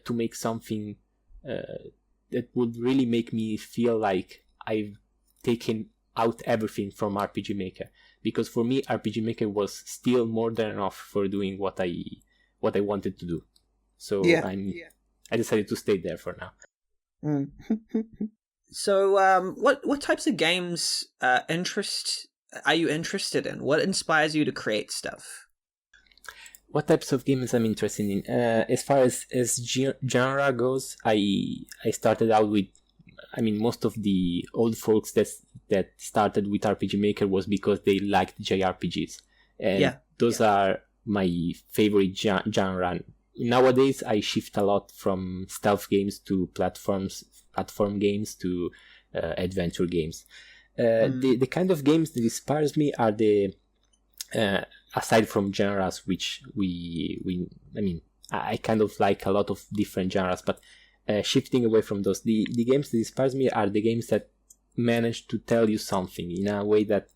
make something that would really make me feel like I've taken out everything from RPG Maker. Because for me, RPG Maker was still more than enough for doing what I wanted to do. So I decided to stay there for now. So what types of games are you interested in? What inspires you to create stuff? What types of games I'm interested in? As far as genre goes, I started out with, I mean, most of the old folks that started with RPG Maker was because they liked JRPGs. And those are my favorite genre. Nowadays, I shift a lot from stealth games to platform games to adventure games. The kind of games that inspires me are the, aside from genres, which I kind of like a lot of different genres, but shifting away from those, the games that inspires me are the games that manage to tell you something in a way that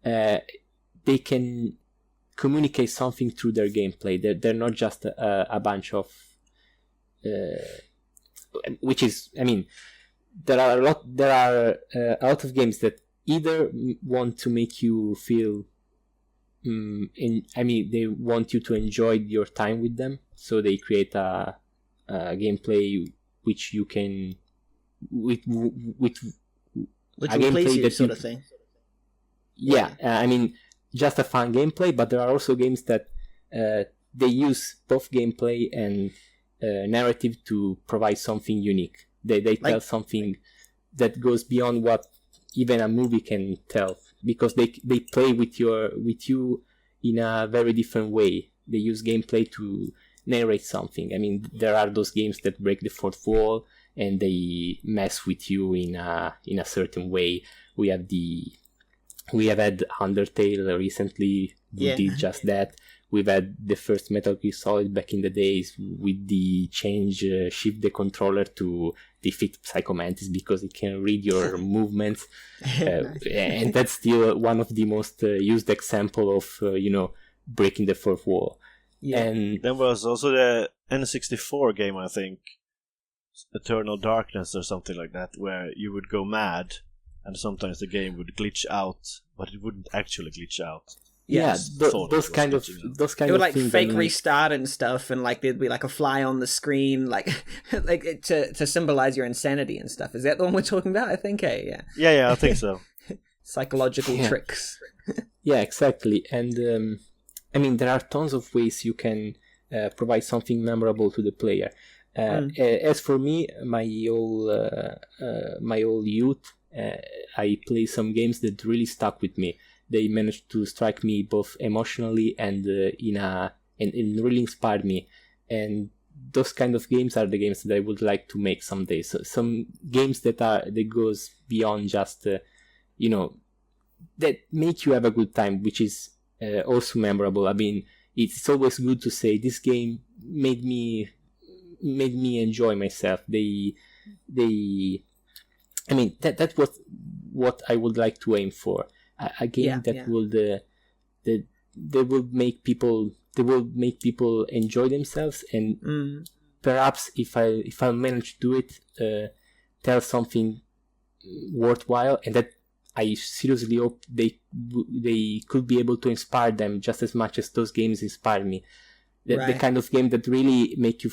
they can communicate something through their gameplay. They're not just a bunch of which is, I mean, there are a lot of games that either want to make you feel they want you to enjoy your time with them, so they create a gameplay which you can which will please you, sort of thing. I mean, just a fun gameplay. But there are also games that they use both gameplay and narrative to provide something unique. They tell something that goes beyond what even a movie can tell, because they play with you in a very different way. They use gameplay to narrate something. I mean, there are those games that break the fourth wall and they mess with you in a certain way. We have had Undertale recently who did just that. We've had the first Metal Gear Solid back in the days with the shift the controller to defeat Psycho Mantis because it can read your movements. And that's still one of the most used example of, breaking the fourth wall. Yeah. And there was also the N64 game, I think, Eternal Darkness or something like that, where you would go mad and sometimes the game would glitch out, but it wouldn't actually glitch out. Those kind of it would like fake restart and stuff, and like there'd be like a fly on the screen, like to symbolize your insanity and stuff. Is that the one we're talking about? I think, I think so. Psychological tricks. Yeah, exactly. And I mean, there are tons of ways you can provide something memorable to the player. As for me, my whole youth I play some games that really stuck with me. They managed to strike me both emotionally and and really inspired me. And those kind of games are the games that I would like to make someday. So some games that goes beyond just that make you have a good time, which is also memorable. I mean, it's always good to say this game made me enjoy myself. That was what I would like to aim for. A game that will make people enjoy themselves, and perhaps if I manage to do it, tell something worthwhile, and that I seriously hope they could be able to inspire them just as much as those games inspired me. The kind of game that really make you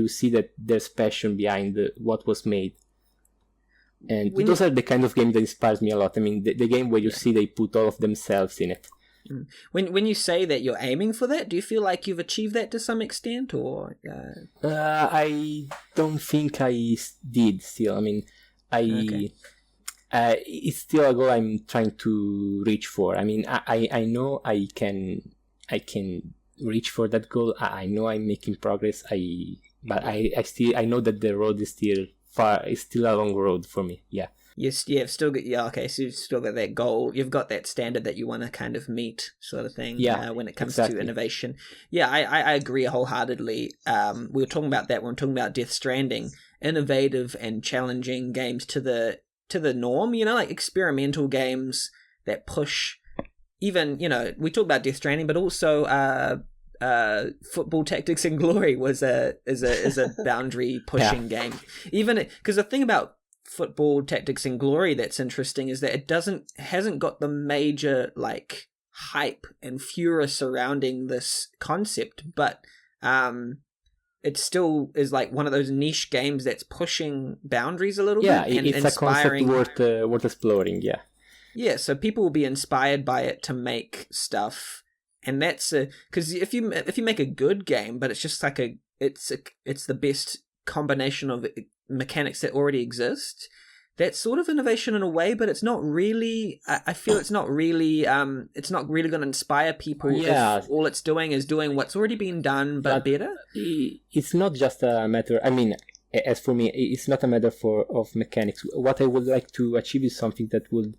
see that there's passion behind what was made. And those are the kind of game that inspires me a lot. I mean, the game where you see they put all of themselves in it. When you say that you're aiming for that, do you feel like you've achieved that to some extent, or? I don't think I did. Still, I mean, it's still a goal I'm trying to reach for. I mean, I know I can reach for that goal. I know I'm making progress. But I know that the road is still far. It's still a long road for me. Yeah. Yes, you've still got so you've still got that goal. You've got that standard that you want to kind of meet, sort of thing. Yeah, when it comes to innovation. Yeah, I agree wholeheartedly. We were talking about that when we were talking about Death Stranding, innovative and challenging games to the norm. Like experimental games that push. Even we talked about Death Stranding, but also Football Tactics and Glory is a boundary pushing game. Even because the thing about Football Tactics and Glory that's interesting is that it hasn't got the major like hype and furor surrounding this concept, but it still is like one of those niche games that's pushing boundaries a little bit and it's inspiring. A concept worth exploring. Yeah, so people will be inspired by it to make stuff, and that's because if you make a good game, but it's just like it's the best combination of mechanics that already exist. That's sort of innovation in a way, but it's not really. I feel it's not really going to inspire people. Yeah. If all it's doing is doing what's already been done, but better. It's not just a matter. I mean, as for me, it's not a matter of mechanics. What I would like to achieve is something that would.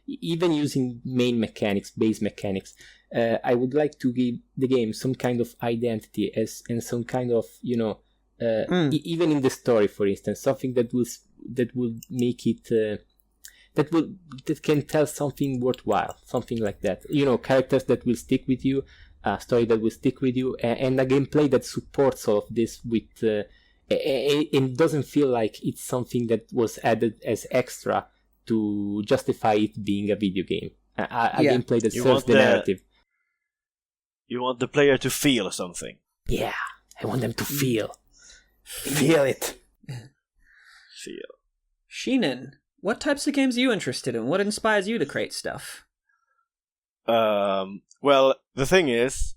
Even using base mechanics, I would like to give the game some kind of identity and some kind of, even in the story, for instance, something that will make it, that can tell something worthwhile, something like that. Characters that will stick with you, a story that will stick with you, and a gameplay that supports all of this with, and doesn't feel like it's something that was added as extra to justify it being a video game. A gameplay that serves the narrative. You want the player to feel something. Yeah, I want them to feel. Feel it. Feel. Shinan, what types of games are you interested in? What inspires you to create stuff? Well, the thing is,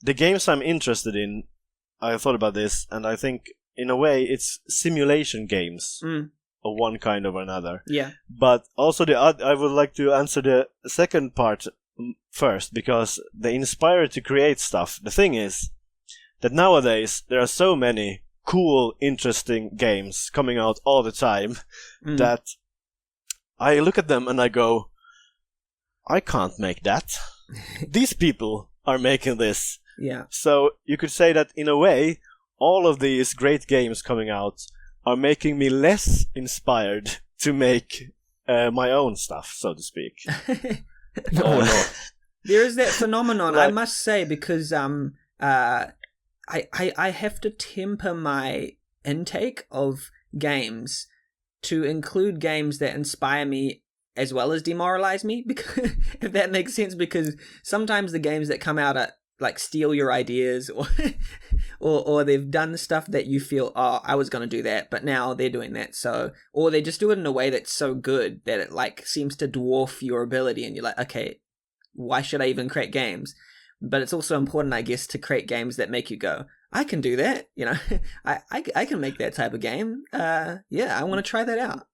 the games I'm interested in, I thought about this, and I think, in a way, it's simulation games. Of one kind or another. Yeah. But also I would like to answer the second part first, because they inspire to create stuff. The thing is that nowadays there are so many cool, interesting games coming out all the time that I look at them and I go, I can't make that. These people are making this. Yeah. So you could say that in a way, all of these great games coming out are making me less inspired to make my own stuff, so to speak. No. There is that phenomenon, I must say, because I have to temper my intake of games to include games that inspire me as well as demoralize me, because, if that makes sense, because sometimes the games that come out are like steal your ideas, or they've done stuff that you feel, oh, I was going to do that, but now they're doing that. So, or they just do it in a way that's so good that it like seems to dwarf your ability, and you're like, okay, why should I even create games? But it's also important, I guess, to create games that make you go, I can do that. I can make that type of game. I want to try that out.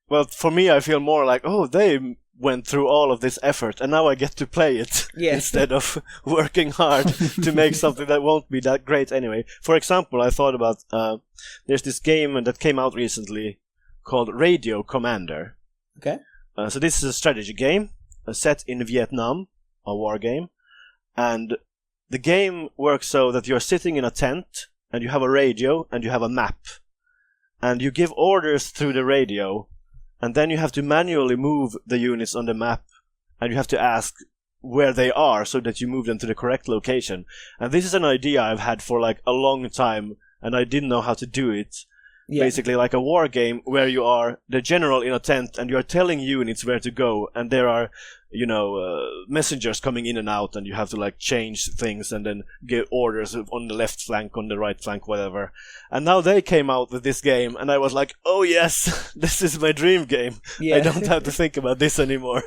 Well, for me, I feel more like, oh, they went through all of this effort, and now I get to play it instead of working hard to make something that won't be that great anyway. For example, I thought about there's this game that came out recently called Radio Commander. Okay. So this is a strategy game set in Vietnam, a war game, and the game works so that you're sitting in a tent, and you have a radio, and you have a map, and you give orders through the radio. And then you have to manually move the units on the map, and you have to ask where they are so that you move them to the correct location. And this is an idea I've had for like a long time, and I didn't know how to do it. Yeah. Basically like a war game where you are the general in a tent and you're telling units where to go, and there are, messengers coming in and out, and you have to like change things and then give orders on the left flank, on the right flank, whatever. And now they came out with this game, and I was like, oh yes, this is my dream game. Yeah. I don't have to think about this anymore.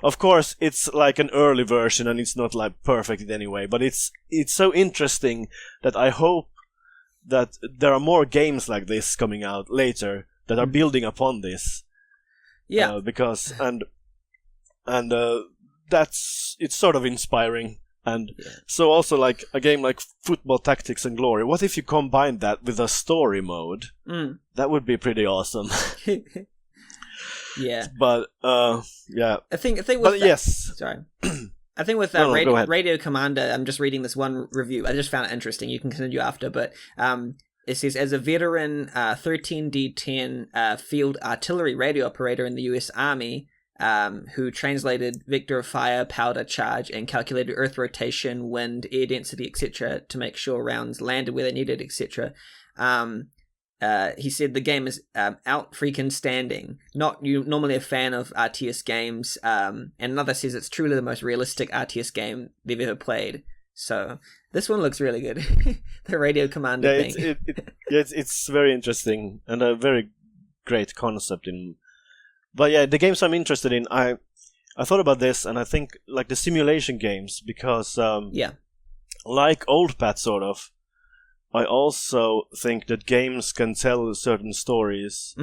Of course, it's like an early version and it's not like perfect in any way, but it's so interesting that I hope that there are more games like this coming out later that are building upon this. Yeah. Because it's sort of inspiring. And so also like a game like Football Tactics and Glory, what if you combine that with a story mode? That would be pretty awesome. Yeah. But yeah. I think with but yes. Sorry. I think with Radio Commander, I'm just reading this one review. I just found it interesting. You can continue after, but it says, as a veteran 13D10 field artillery radio operator in the U.S. Army, who translated vector of fire, powder charge, and calculated earth rotation, wind, air density, etc., to make sure rounds landed where they needed, etc., he said the game is out freaking standing. Not you normally a fan of RTS games, and another says it's truly the most realistic RTS game they've ever played. So this one looks really good. The Radio Commander thing. It's very interesting and a very great concept. But yeah, the games I'm interested in, I thought about this, and I think like the simulation games, because like OldPat sort of, I also think that games can tell certain stories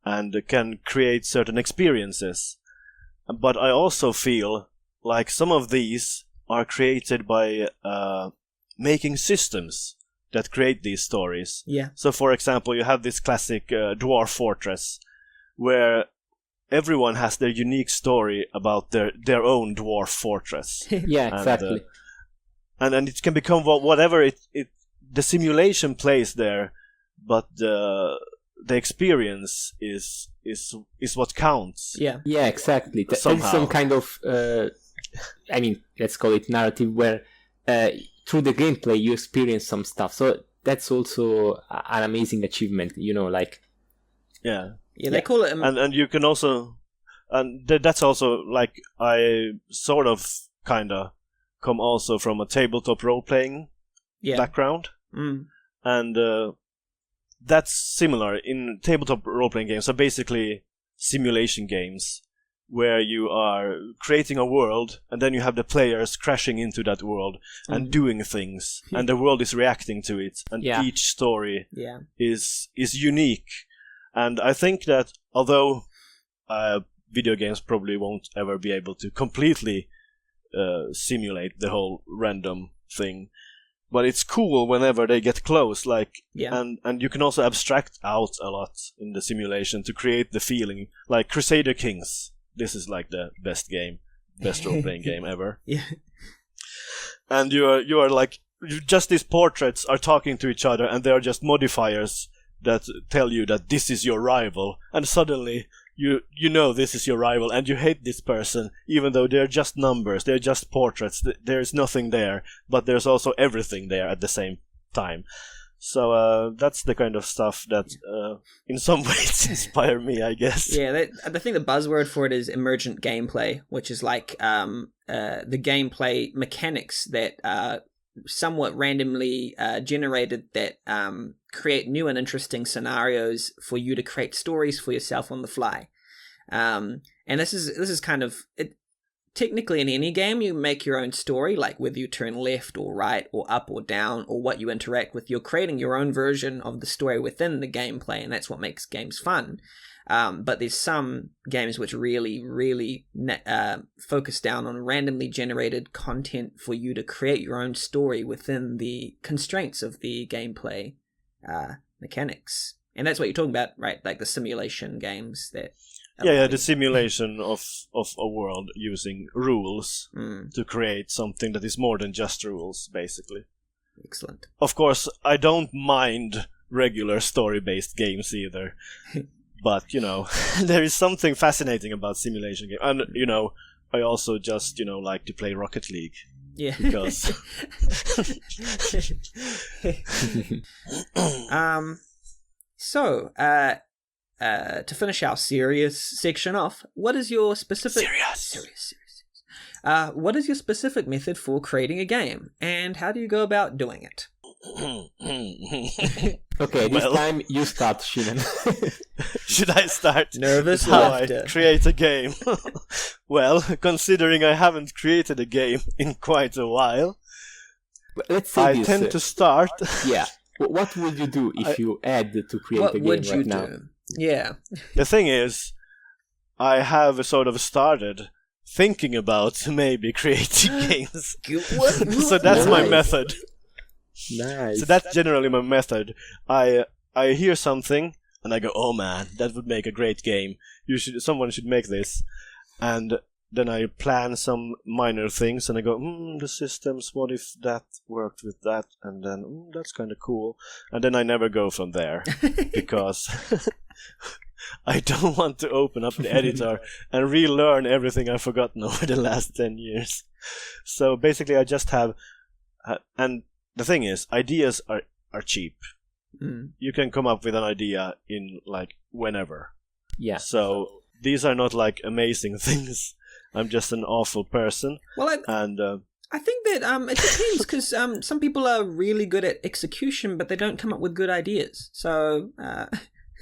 and can create certain experiences. But I also feel like some of these are created by making systems that create these stories. Yeah. So for example, you have this classic Dwarf Fortress where everyone has their unique story about their own dwarf fortress. Yeah, exactly. And it can become whatever the simulation plays there, but the experience is what counts. Yeah, exactly. There's some kind of let's call it narrative where through the gameplay you experience some stuff. So that's also an amazing achievement. They call it, and you can also, and that's also like I sort of kinda come also from a tabletop role playing background, and that's similar in tabletop role playing games. So basically, simulation games where you are creating a world, and then you have the players crashing into that world and doing things, and the world is reacting to it, and each story is unique. And I think that although video games probably won't ever be able to completely simulate the whole random thing, but it's cool whenever they get close. And you can also abstract out a lot in the simulation to create the feeling. Like Crusader Kings, this is like the best role-playing game ever. Yeah. And you are like, just these portraits are talking to each other, and they are just modifiers that tell you that this is your rival, and suddenly you know this is your rival, and you hate this person, even though they're just numbers, they're just portraits, there's nothing there, but there's also everything there at the same time. So that's the kind of stuff that in some ways inspire me, I guess. Yeah, I think the buzzword for it is emergent gameplay, which is like the gameplay mechanics that somewhat randomly generated that create new and interesting scenarios for you to create stories for yourself on the fly. And this is kind of it. technically in any game you make your own story, like whether you turn left or right or up or down or what you interact with. You're creating your own version of the story within the gameplay, and that's what makes games fun. But there's some games which really focus down on randomly generated content for you to create your own story within the constraints of the gameplay mechanics. And that's what you're talking about, right? Like the simulation games that... the simulation of a world using rules to create something that is more than just rules, basically. Excellent. Of course, I don't mind regular story-based games either. But, there is something fascinating about simulation games. And, I also just, like to play Rocket League. Yeah. Because... So, to finish our serious section off, what is your specific... Serious. What is your specific method for creating a game? And how do you go about doing it? Okay, this time you start, Shinan. Should I start? Nervous how laughter. I create a game? Well, considering I haven't created a game in quite a while, let's say I tend to start... Yeah. What would you do if you had to create a game right now? Do? Yeah. The thing is, I have sort of started thinking about maybe creating games. So that's my method. Nice. So that's generally my method. I hear something and I go, "Oh man, that would make a great game. Someone should make this." And then I plan some minor things and I go, the systems, what if that worked with that? And then, that's kind of cool. And then I never go from there because I don't want to open up the editor and relearn everything I've forgotten over the last 10 years. So basically I just have, and the thing is, ideas are cheap. You can come up with an idea in like whenever. Yeah. So these are not like amazing things. I'm just an awful person. Well, I think that it depends because some people are really good at execution, but they don't come up with good ideas. So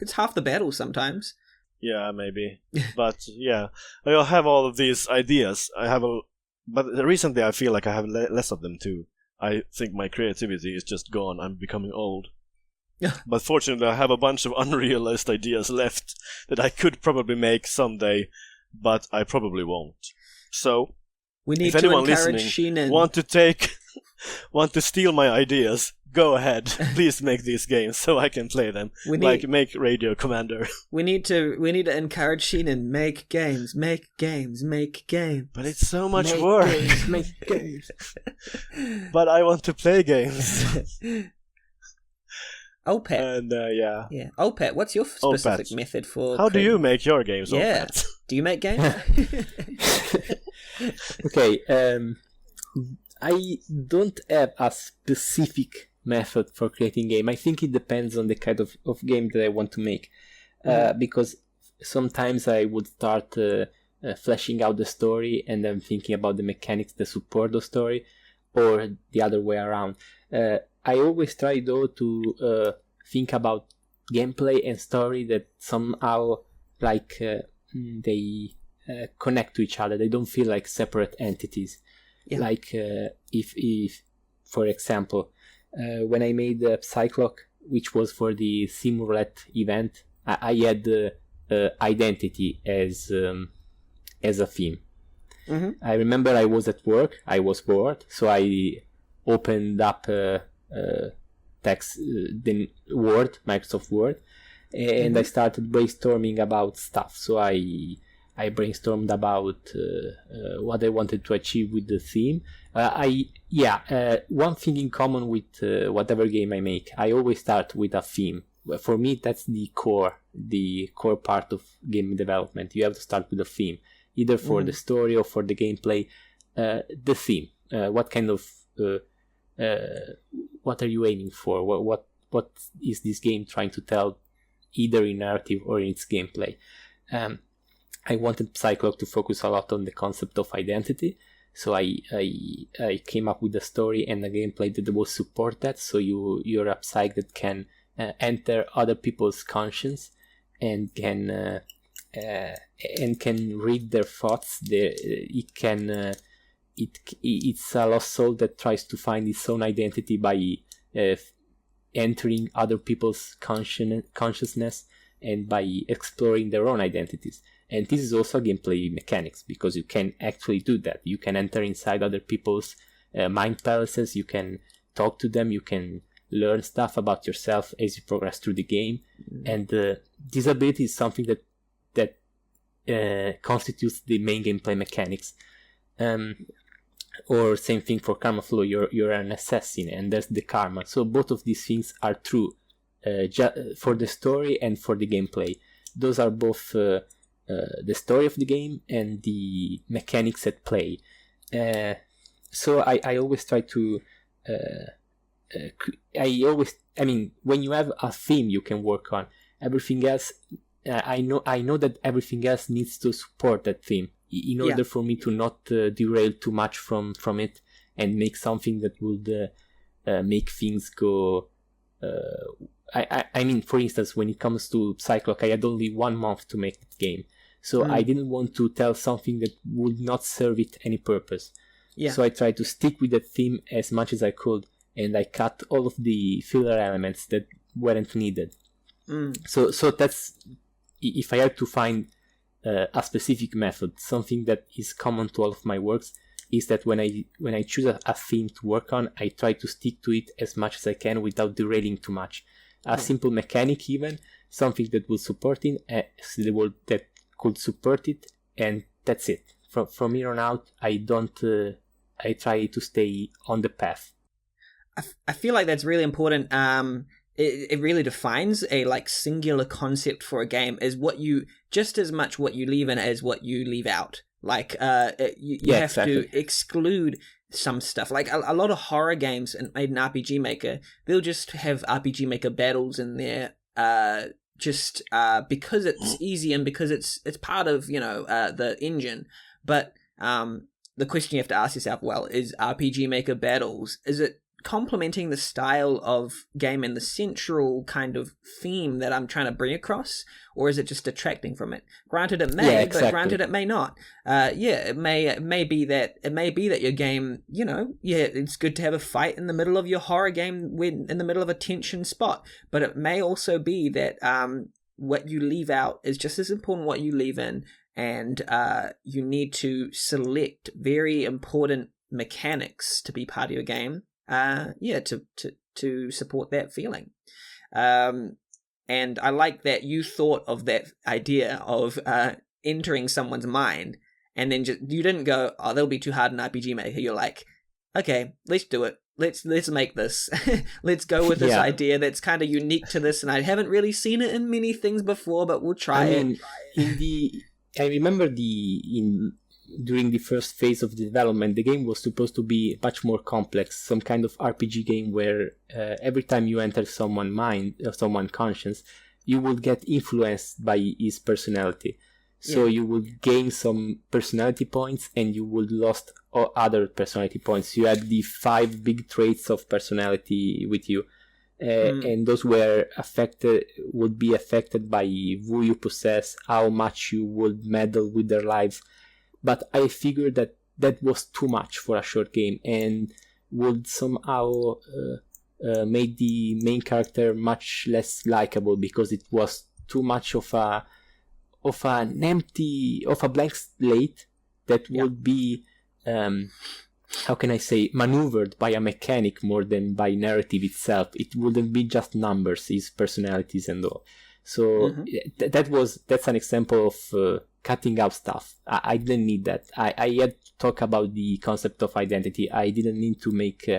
it's half the battle sometimes. Yeah, maybe. But yeah, I have all of these ideas. But recently I feel like I have less of them too. I think my creativity is just gone. I'm becoming old. But fortunately, I have a bunch of unrealized ideas left that I could probably make someday. But I probably won't. So, we need if to anyone encourage listening Shinan. want to steal my ideas, go ahead. Please make these games so I can play them. Make Radio Commander. We need to encourage Shinan. Make games. But it's so much work. Make games. But I want to play games. OldPat. And yeah. OldPat, what's your specific OldPat. method for How do you make your games, Yeah. OldPat? Do you make games? Okay, I don't have a specific method for creating game. I think it depends on the kind of game that I want to make. Because sometimes I would start fleshing out the story and then thinking about the mechanics that support the story, or the other way around. I always try though to think about gameplay and story that somehow like they connect to each other. They don't feel like separate entities. Yeah. Like if for example, when I made the Psyclock, which was for the Sim Roulette event, I had identity as a theme. I remember I was at work, I was bored, so I opened up text, then Microsoft Word, and I started brainstorming about stuff. So I brainstormed about what I wanted to achieve with the theme. One thing in common with whatever game I make, I always start with a theme. For me, that's the core part of game development. You have to start with a theme, either for the story or for the gameplay. The theme. What kind of what are you aiming for? What is this game trying to tell, either in narrative or in its gameplay? I wanted Psyclock to focus a lot on the concept of identity, so I came up with a story and a gameplay that will support that. So you're a psych that can enter other people's conscience and can and can read their thoughts. It's a lost soul that tries to find its own identity by entering other people's consciousness and by exploring their own identities. And this is also gameplay mechanics, because you can actually do that. You can enter inside other people's mind palaces, you can talk to them, you can learn stuff about yourself as you progress through the game. And this ability is something that constitutes the main gameplay mechanics. Or same thing for karma flow, you're an assassin and there's the karma. So both of these things are true for the story and for the gameplay. Those are both the story of the game and the mechanics at play. So I always try to when you have a theme you can work on, everything else, I know that everything else needs to support that theme in order for me to not derail too much from it and make something that would make things go. I mean, for instance, when it comes to Cyclock, I had only 1 month to make the game, so I didn't want to tell something that would not serve it any purpose. So I tried to stick with the theme as much as I could, and I cut all of the filler elements that weren't needed. So that's, if I had to find a specific method, something that is common to all of my works, is that when I choose a theme to work on, I try to stick to it as much as I can without derailing too much. A simple mechanic, even something that will support it, that could support it, and that's it. From here on out, I try to stay on the path. I feel like that's really important. It really defines a singular concept for a game, is what you, just as much what you leave in as what you leave out. You have to exclude some stuff. Like a lot of horror games made in RPG Maker, they'll just have RPG Maker battles in there, because it's easy and because it's part of the engine. But the question you have to ask yourself, is RPG Maker battles, is it complementing the style of game and the central kind of theme that I'm trying to bring across, or is it just detracting from it? Granted it may, but granted it may not. It may be that your game, it's good to have a fight in the middle of your horror game when in the middle of a tension spot, but it may also be that what you leave out is just as important what you leave in, and you need to select very important mechanics to be part of your game. To support that feeling. And I like that you thought of that idea of entering someone's mind, and then you didn't go, oh, that'll be too hard in RPG Maker. You're like, okay, let's do it. Let's make this. Let's go with this idea that's kind of unique to this, and I haven't really seen it in many things before, but we'll try it. I remember during the first phase of the development, the game was supposed to be much more complex, some kind of RPG game where every time you enter someone's mind, someone's conscience, you would get influenced by his personality. So you would gain some personality points and you would lost other personality points. You had the 5 big traits of personality with you, and those would be affected by who you possess, how much you would meddle with their lives. But I figured that was too much for a short game and would somehow make the main character much less likable, because it was too much of a blank slate that would be how can I say, maneuvered by a mechanic more than by narrative itself. It wouldn't be just numbers, his personalities and all. So that's an example of cutting out stuff. I didn't need that. I had to talk about the concept of identity. I didn't need to make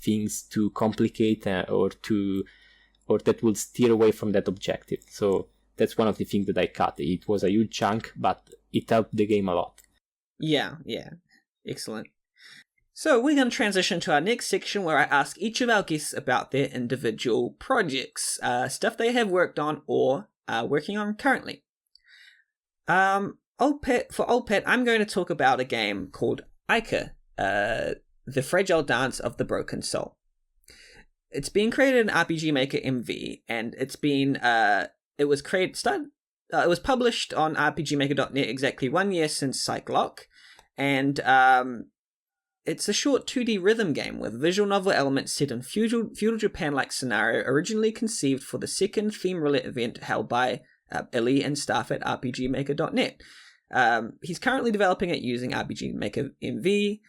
things too complicated or that would steer away from that objective. So that's one of the things that I cut. It was a huge chunk, but it helped the game a lot. Yeah. Excellent. So we're going to transition to our next section, where I ask each of our guests about their individual projects, stuff they have worked on or are working on currently. For OldPat, I'm going to talk about a game called Ica, The Fragile Dance of the Broken Soul. It's been created in RPG Maker MV, and it's been, it was published on RPGmaker.net exactly 1 year since Cyclock, and it's a short 2D rhythm game with visual novel elements set in feudal Japan-like scenario, originally conceived for the second theme roulette event held by Illy and staff at RPGmaker.net. He's currently developing it using RPGmaker MV,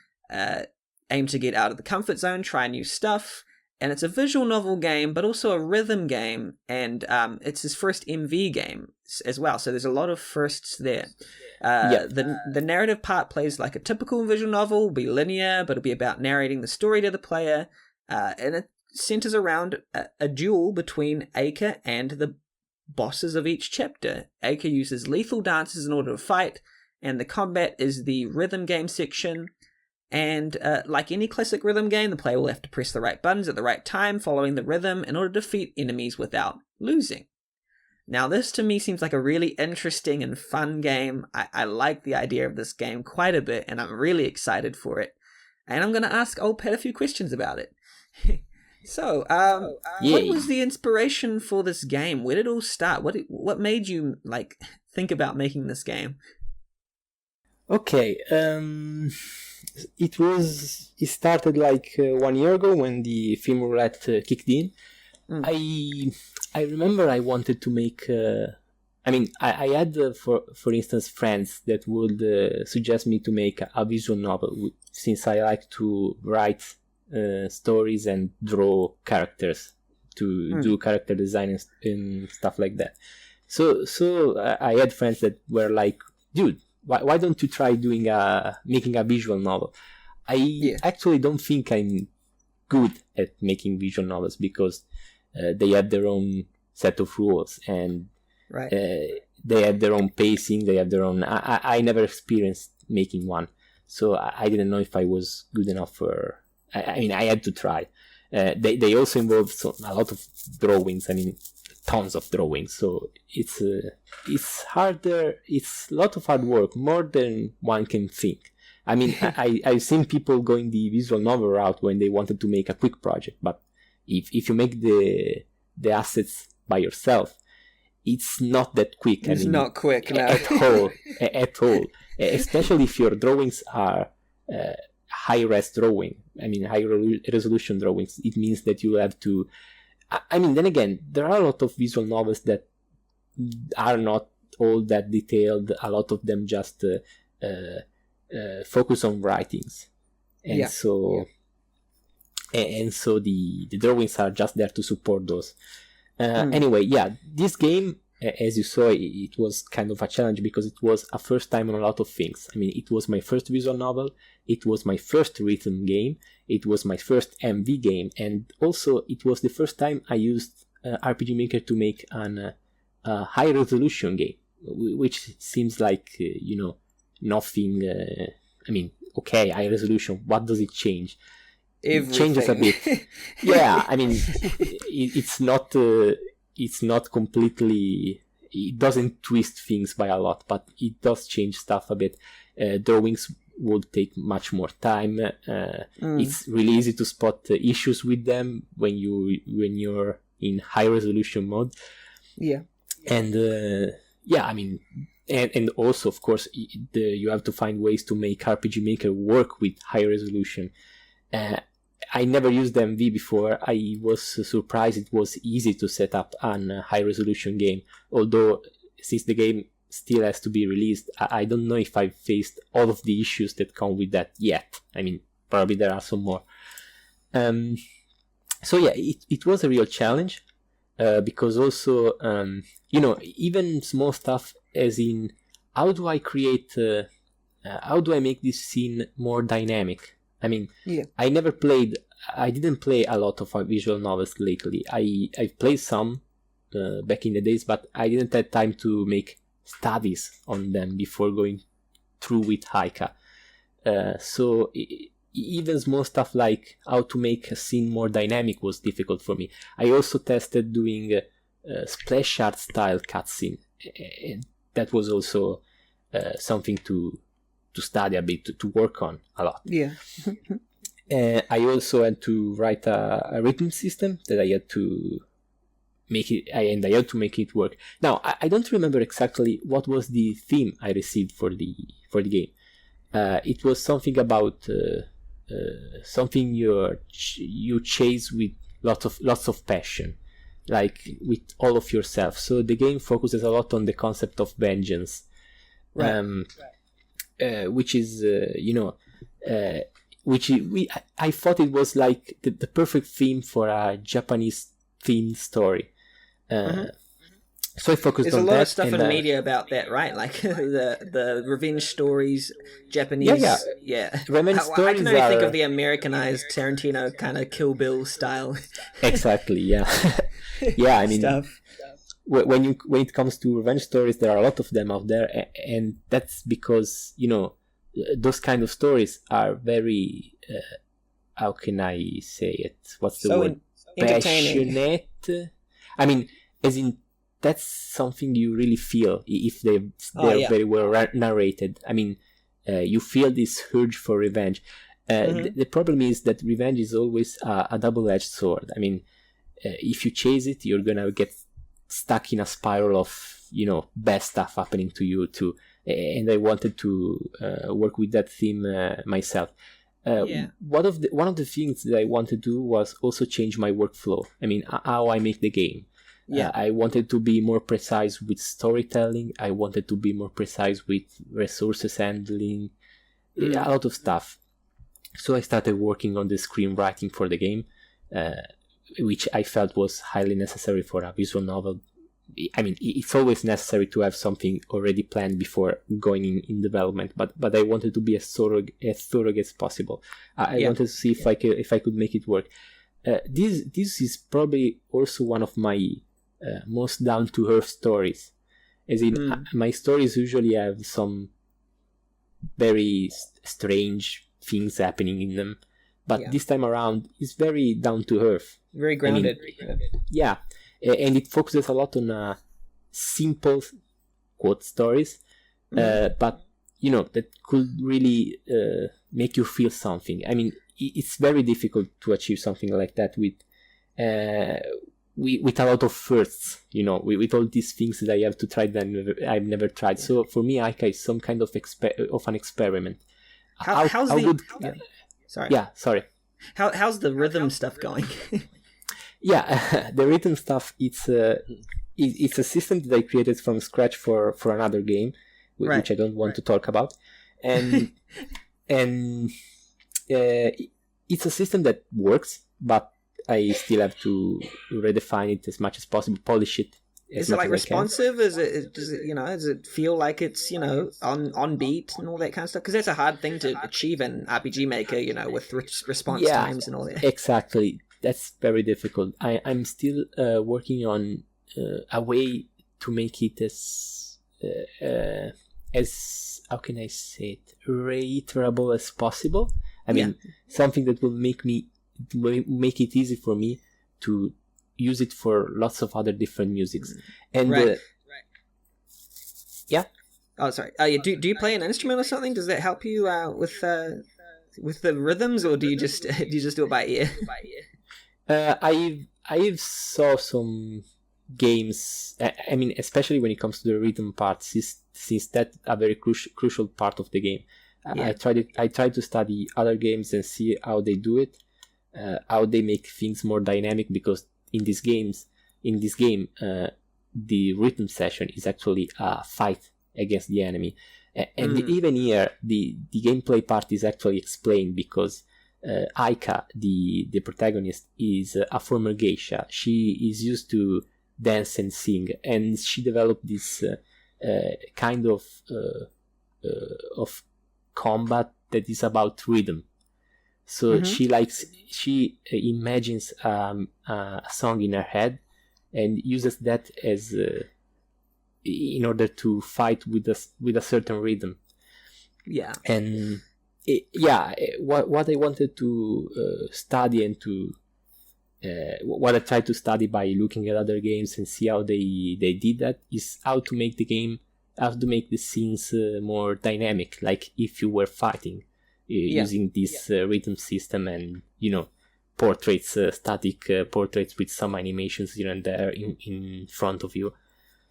aim to get out of the comfort zone, try new stuff, and it's a visual novel game, but also a rhythm game, and it's his first MV game as well, so there's a lot of firsts there. The narrative part plays like a typical visual novel, will be linear, but it'll be about narrating the story to the player, and it centers around a duel between Aika and the bosses of each chapter. Aika uses lethal dances in order to fight, and the combat is the rhythm game section. And like any classic rhythm game, the player will have to press the right buttons at the right time, following the rhythm, in order to defeat enemies without losing. Now, this to me seems like a really interesting and fun game. I like the idea of this game quite a bit, and I'm really excited for it. And I'm going to ask OldPat a few questions about it. So, what was the inspiration for this game? Where did it all start? What made you think about making this game? Okay, it started 1 year ago when the film roulette kicked in. I remember I wanted to make. I had for instance friends that would suggest me to make a visual novel, since I like to write stories and draw characters, to do character design and stuff like that. So I had friends that were like, dude, why don't you try making a visual novel? I actually don't think I'm good at making visual novels, because they have their own set of rules, and they have their own pacing, they have their own. I never experienced making one, so I didn't know if I was good enough for. I had to try. They also involve a lot of drawings. Tons of drawings. So it's harder. It's a lot of hard work, more than one can think. I've seen people going the visual novel route when they wanted to make a quick project, but if you make the assets by yourself, it's not that quick. It's not quick, no. at all. Especially if your drawings are high-res drawing. High-resolution drawings. It means that you have to. Then again, there are a lot of visual novels that are not all that detailed. A lot of them just focus on writings, and so the drawings are just there to support those. Anyway, this game, as you saw, it was kind of a challenge, because it was a first time on a lot of things. It was my first visual novel, it was my first rhythm game, it was my first MV game, and also it was the first time I used RPG Maker to make a high resolution game, which seems like nothing. Okay, high resolution, what does it change? Everything. It changes a bit. It's not completely. It doesn't twist things by a lot, but it does change stuff a bit. Drawings would take much more time. It's really easy to spot issues with them when you're in high resolution mode. Yeah. And and also, of course, you have to find ways to make RPG Maker work with high resolution. I never used MV before. I was surprised it was easy to set up a high resolution game, although since the game still has to be released, I don't know if I've faced all of the issues that come with that yet. Probably there are some more. It was a real challenge, because also, even small stuff, as in, how do I make this scene more dynamic? I didn't play a lot of visual novels lately. I've played some back in the days, but I didn't have time to make studies on them before going through with Haika. So even small stuff like how to make a scene more dynamic was difficult for me. I also tested doing splash art style cutscene, and that was also something to study a bit, to work on a lot. Yeah. I also had to write a rhythm system that I had to make it, and I had to make it work. Now I don't remember exactly what was the theme I received for the game. It was something about something you chase with lots of passion, like with all of yourself. So the game focuses a lot on the concept of vengeance, which is I thought it was like the perfect theme for a Japanese themed story. So I focused on that. There's a lot of stuff in media about that, right? Like the revenge stories, Japanese. Yeah. Revenge stories. I can only think of the Americanized Tarantino kind of Kill Bill style. Exactly. Yeah. Yeah. I mean, stuff. When it comes to revenge stories, there are a lot of them out there, and that's because those kind of stories are very. How can I say it? What's the word? Passionate. I mean, as in. That's something you really feel if they're very well narrated. I mean, you feel this urge for revenge. The problem is that revenge is always a double-edged sword. I mean, if you chase it, you're gonna get stuck in a spiral of bad stuff happening to you too. And I wanted to work with that theme myself. One of the things that I wanted to do was also change my workflow. I mean, how I make the game. I wanted to be more precise with storytelling. I wanted to be more precise with resources handling, a lot of stuff. So I started working on the screenwriting for the game, which I felt was highly necessary for a visual novel. I mean, it's always necessary to have something already planned before going in development, but I wanted to be as thorough as possible. I wanted to see if I could make it work. This is probably also one of my most down-to-earth stories. As in, my stories usually have some very strange things happening in them, but this time around it's very down-to-earth. Very grounded. I mean, yeah, and it focuses a lot on simple quote stories, but that could really make you feel something. I mean, it's very difficult to achieve something like that with a lot of firsts, with all these things that I have to try that I've never tried. So for me, Aika is some kind of an experiment. Sorry. How's the rhythm stuff going? The rhythm stuff. It's a system that I created from scratch for another game, which I don't want to talk about, and it's a system that works, but I still have to redefine it as much as possible, polish it. Is it like responsive? Does it feel like it's on beat and all that kind of stuff? Because that's a hard thing to achieve in RPG Maker, with response times and all that. Exactly, that's very difficult. I'm still working on a way to make it as how can I say it, reiterable as possible. I mean, something that will make it easy for me to use it for lots of other different musics. And Oh, sorry. Do you play an instrument or something? Does that help you with the rhythms, or do you just do it by ear? I've saw some games. I mean, especially when it comes to the rhythm part, since that's a very crucial part of the game. I tried to study other games and see how they do it, how they make things more dynamic, because in this game, the rhythm session is actually a fight against the enemy. And even here, the gameplay part is actually explained, because Aika, the protagonist, is a former geisha. She is used to dance and sing, and she developed this kind of combat that is about rhythm. So she imagines a song in her head and uses that as in order to fight with a certain rhythm. And what I wanted to study and to what I tried to study by looking at other games and see how they did that is how to make the scenes more dynamic, like if you were fighting using this rhythm system, and portraits, static portraits with some animations here and there in front of you.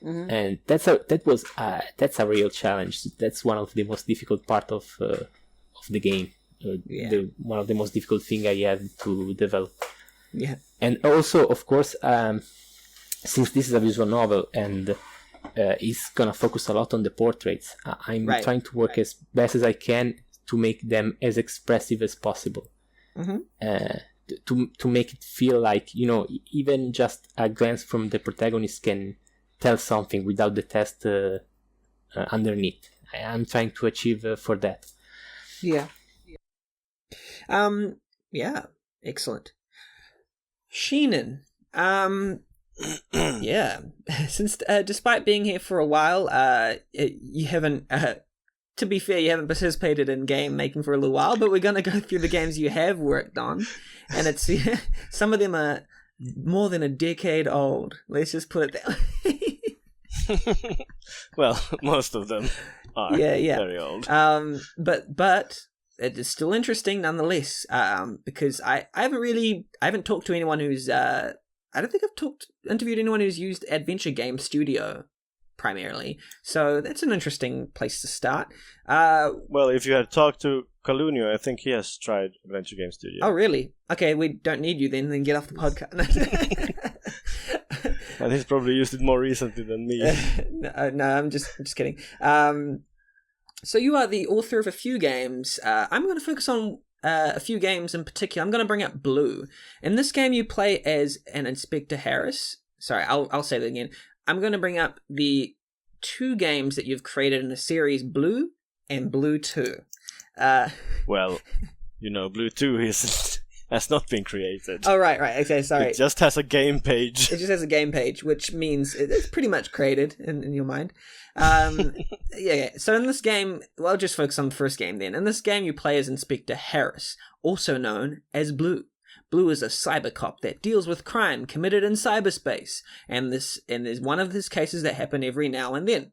Mm-hmm. And that's a real challenge. That's one of the most difficult part of the game. One of the most difficult thing I had to develop. Yeah. And also, of course, since this is a visual novel and it's gonna focus a lot on the portraits, I'm trying to work as best as I can to make them as expressive as possible. Mm-hmm. To make it feel like, even just a glance from the protagonist can tell something without the text underneath. I'm trying to achieve for that. Yeah. Yeah. Excellent. Shinan. Yeah. Since despite being here for a while, you haven't. To be fair, you haven't participated in game making for a little while, but we're going to go through the games you have worked on, and it's some of them are more than a decade old. Let's just put it that way. Well, most of them are very old. But it is still interesting nonetheless. Because I haven't talked to anyone who's I don't think I've interviewed anyone who's used Adventure Game Studio primarily. So that's an interesting place to start. Well, if you had talked to Calunio, I think he has tried Adventure Game Studio. Oh, really? Okay, we don't need you then get off the podcast. And he's probably used it more recently than me. No, I'm just kidding. So you are the author of a few games. I'm going to focus on a few games in particular. I'm going to bring up Blue. In this game, you play as an Inspector Harris. Sorry, I'll say that again. I'm going to bring up the two games that you've created in the series, Blue and Blue 2. Well, Blue 2 has not been created. Oh, right. Okay, sorry. It just has a game page. It just has a game page, which means it's pretty much created in your mind. Yeah. So in this game, well, I'll just focus on the first game then. In this game, you play as Inspector Harris, also known as Blue. Blue is a cyber cop that deals with crime committed in cyberspace, and there's one of his cases that happen every now and then.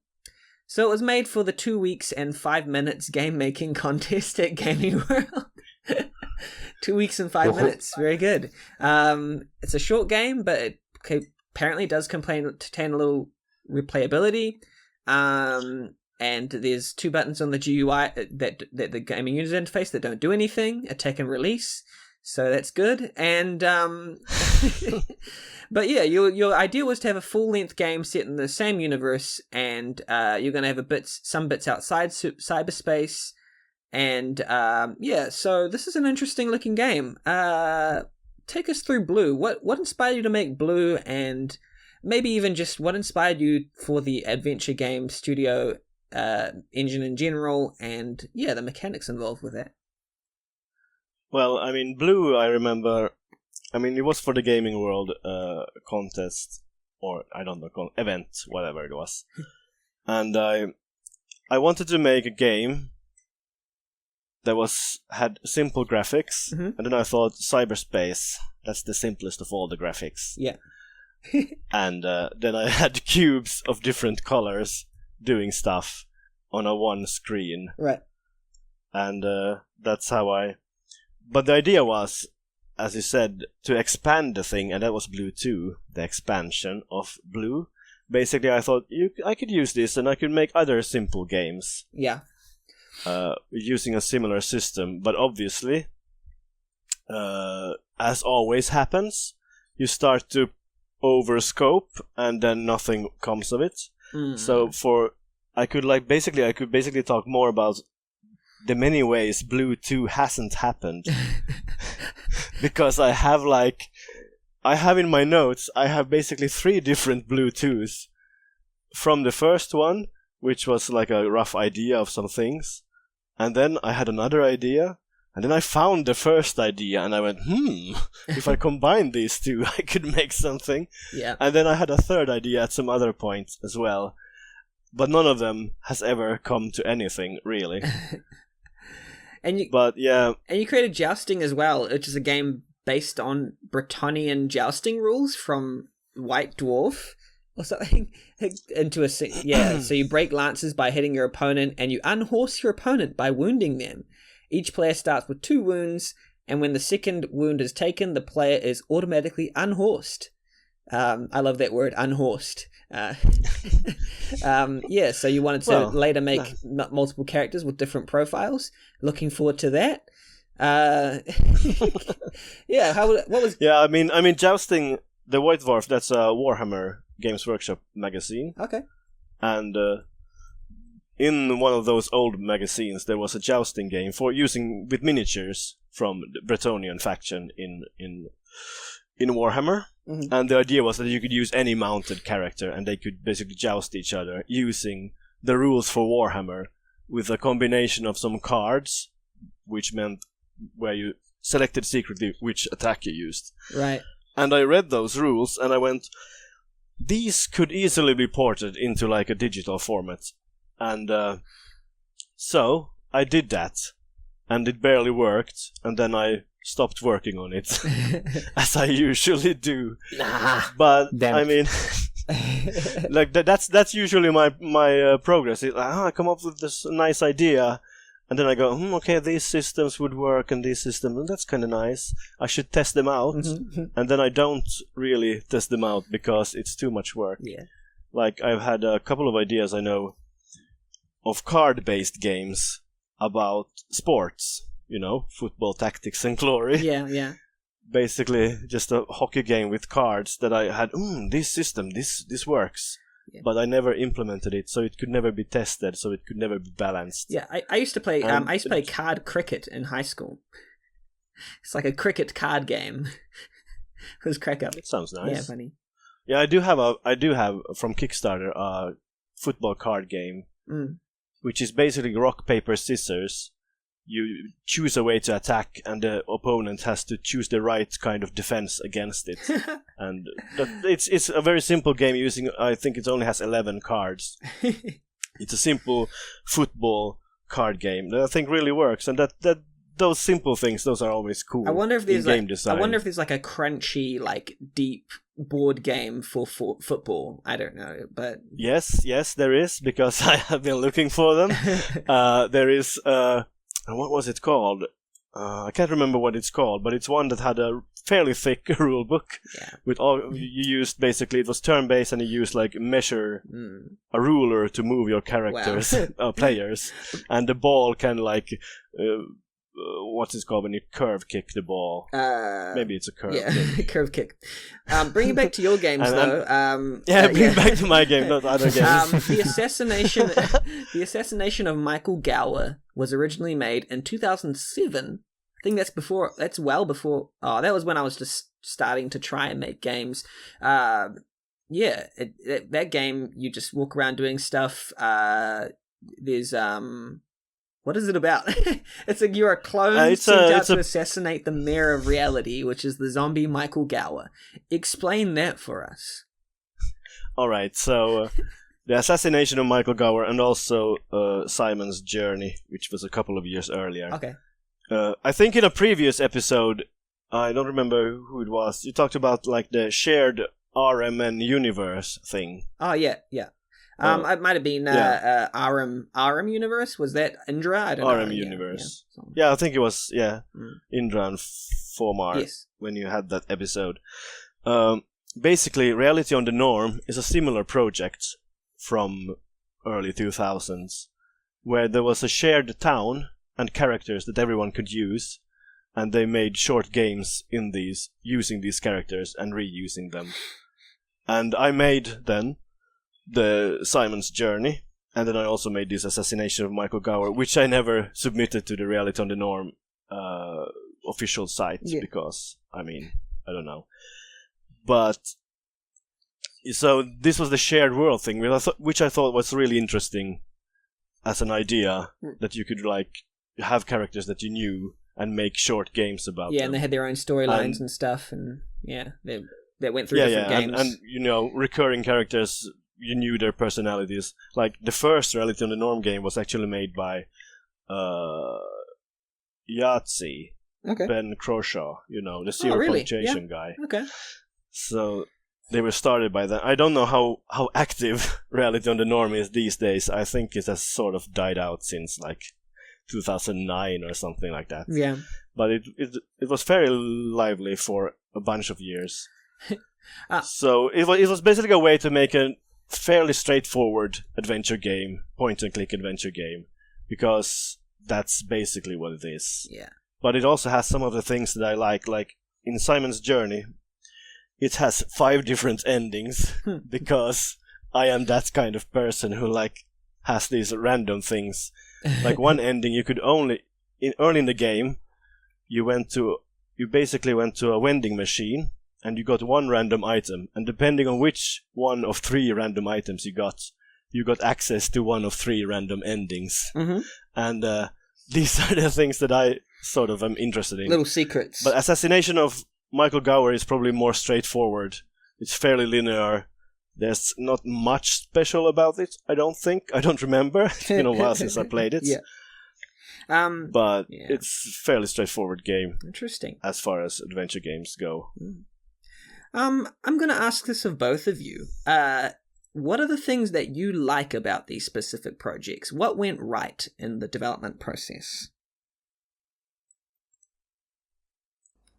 So it was made for the 2 weeks and 5 minutes game making contest at Gaming World. 2 weeks and 5 minutes, very good. It's a short game, but it apparently does contain a little replayability. And there's 2 buttons on the GUI that the gaming user interface that don't do anything: attack and release. So that's good. And but yeah, your idea was to have a full-length game set in the same universe, and you're going to have some bits outside cyberspace. And so this is an interesting-looking game. Take us through Blue. What inspired you to make Blue, and maybe even just what inspired you for the Adventure Game Studio engine in general, and the mechanics involved with that? Well, Blue, I remember, it was for the Gaming World contest, or I don't know, event, whatever it was. And I wanted to make a game that had simple graphics, and then I thought cyberspace, that's the simplest of all the graphics. Yeah. And then I had cubes of different colors doing stuff on one screen. Right. And that's how But the idea was, as you said, to expand the thing, and that was Blue 2, the expansion of Blue. Basically, I thought I could use this, and I could make other simple games. Yeah. Using a similar system, but obviously, as always happens, you start to overscope, and then nothing comes of it. So I could basically talk more about the many ways Blue 2 hasn't happened. Because I have in my notes, I have basically 3 different Blue 2s. From the first one, which was like a rough idea of some things, and then I had another idea, and then I found the first idea, and I went, if I combine these 2, I could make something. Yeah. And then I had a third idea at some other point as well. But none of them has ever come to anything, really. And you created Jousting as well, which is a game based on Bretonnian jousting rules from White Dwarf or something. So you break lances by hitting your opponent, and you unhorse your opponent by wounding them. Each player starts with 2 wounds, and when the second wound is taken, the player is automatically unhorsed. I love that word, unhorsed. So you wanted to later make multiple characters with different profiles. Looking forward to that. What was? Yeah, I mean, Jousting the White Dwarf. That's a Warhammer Games Workshop magazine. Okay. And in one of those old magazines, there was a jousting game for using with miniatures from the Bretonnian faction in Warhammer. Mm-hmm. And the idea was that you could use any mounted character, and they could basically joust each other using the rules for Warhammer with a combination of some cards, which meant where you selected secretly which attack you used. Right. And I read those rules, and I went, these could easily be ported into like a digital format. And so I did that, and it barely worked, and then I stopped working on it, as I usually do. But I mean, like that's usually my progress. It's like, I come up with this nice idea, and then I go, okay, these systems would work, and these systems, and that's kind of nice. I should test them out, and then I don't really test them out because it's too much work. Yeah. Like I've had a couple of ideas I know of card-based games about sports. You know, football tactics and glory. Yeah. Basically, just a hockey game with cards that I had. This system, this works, but I never implemented it, so it could never be tested, so it could never be balanced. Yeah, I used to play. I used to play card cricket in high school. It's like a cricket card game. It was crack up. It sounds nice. Yeah, funny. Yeah, I do have from Kickstarter a football card game, which is basically rock paper scissors. You choose a way to attack, and the opponent has to choose the right kind of defense against it. And it's a very simple game using, I think it only has 11 cards. It's a simple football card game that I think really works, and that those simple things, those are always cool. I wonder if there's game design. I wonder if there's like a crunchy, like deep board game for football. I don't know, but yes, there is, because I have been looking for them. There is. What was it called? I can't remember what it's called, but it's one that had a fairly thick rule book. Yeah. With all you used, basically it was turn-based, and you used like measure a ruler to move your characters, players, and the ball can like what's it called when you curve kick the ball? Maybe it's a curve. Yeah, curve kick. Bring it back to your games though. Bring it back to my game, not other games. The assassination of Michael Gower was originally made in 2007. I think that's well before. Oh, that was when I was just starting to try and make games. That game, you just walk around doing stuff. There's what is it about? It's like you're a clone sent out to assassinate the mayor of reality, which is the zombie Michael Gower. Explain that for us. All right, so the assassination of Michael Gower, and also Simon's Journey, which was a couple of years earlier. Okay. I think in a previous episode, I don't remember who it was, you talked about like the shared RMN universe thing. Oh, yeah. It might have been RM Universe. Was that Indra? I don't know. RM Universe. Yeah, I think it was, Indra and Formar when you had that episode. Basically, Reality on the Norm is a similar project from early 2000s, where there was a shared town and characters that everyone could use, and they made short games in these, using these characters and reusing them. And I made then the Simon's Journey, and then I also made this assassination of Michael Gower, which I never submitted to the Reality on the Norm official site, because, I mean, I don't know. But, so this was the shared world thing, which I thought was really interesting as an idea, that you could, like, have characters that you knew and make short games about them. Yeah, and they had their own storylines and stuff, and, they went through different games. And, you know, recurring characters, you knew their personalities. Like, the first Reality on the Norm game was actually made by Yahtzee, Ben Croshaw, you know, the zero punctuation guy. Okay. So they were started by that. I don't know how active Reality on the Norm is these days. I think it has sort of died out since like 2009 or something like that. Yeah. But it was very lively for a bunch of years. So it was basically a way to make a fairly straightforward adventure game, point-and-click adventure game, because that's basically what it is. Yeah. But it also has some of the things that I like in Simon's Journey, it has 5 different endings, because I am that kind of person who has these random things. Like one ending you could only, early in the game, you basically went to a vending machine, and you got one random item, and depending on which one of 3 random items you got access to one of 3 random endings. Mm-hmm. And these are the things that I sort of am interested in. Little secrets. But Assassination of Michael Gower is probably more straightforward. It's fairly linear. There's not much special about it, I don't think. I don't remember. It's been a while since I played it. Yeah. But it's a fairly straightforward game. Interesting. As far as adventure games go. I'm going to ask this of both of you. What are the things that you like about these specific projects? What went right in the development process?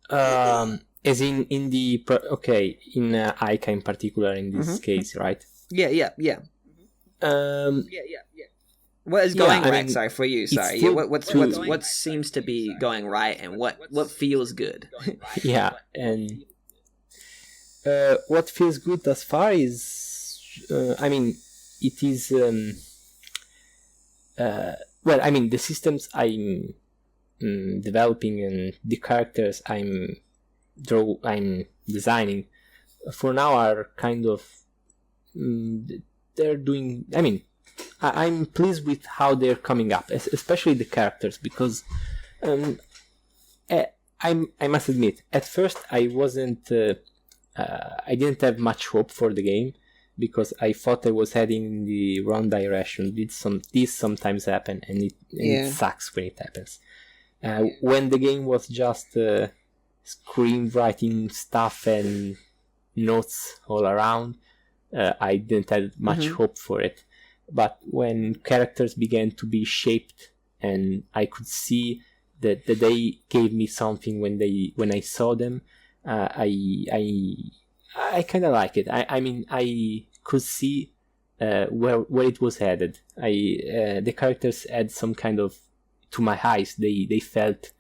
As in the in Ica in particular in this case, right? Yeah. What is going right? Sorry for you. Sorry. What seems to be going right, and what feels good? Yeah, and what feels good thus far is, it is. The systems I'm developing and the characters I'm designing for now are kind of they're doing. I'm pleased with how they're coming up, especially the characters, because I must admit, at first I wasn't. I didn't have much hope for the game because I thought I was heading in the wrong direction. This sometimes happen, and it sucks when it happens. When the game was just screenwriting stuff and notes all around, I didn't have much hope for it. But when characters began to be shaped, and I could see that they gave me something when I saw them, I kind of like it. I could see where it was headed. The characters had some kind of, to my eyes, they felt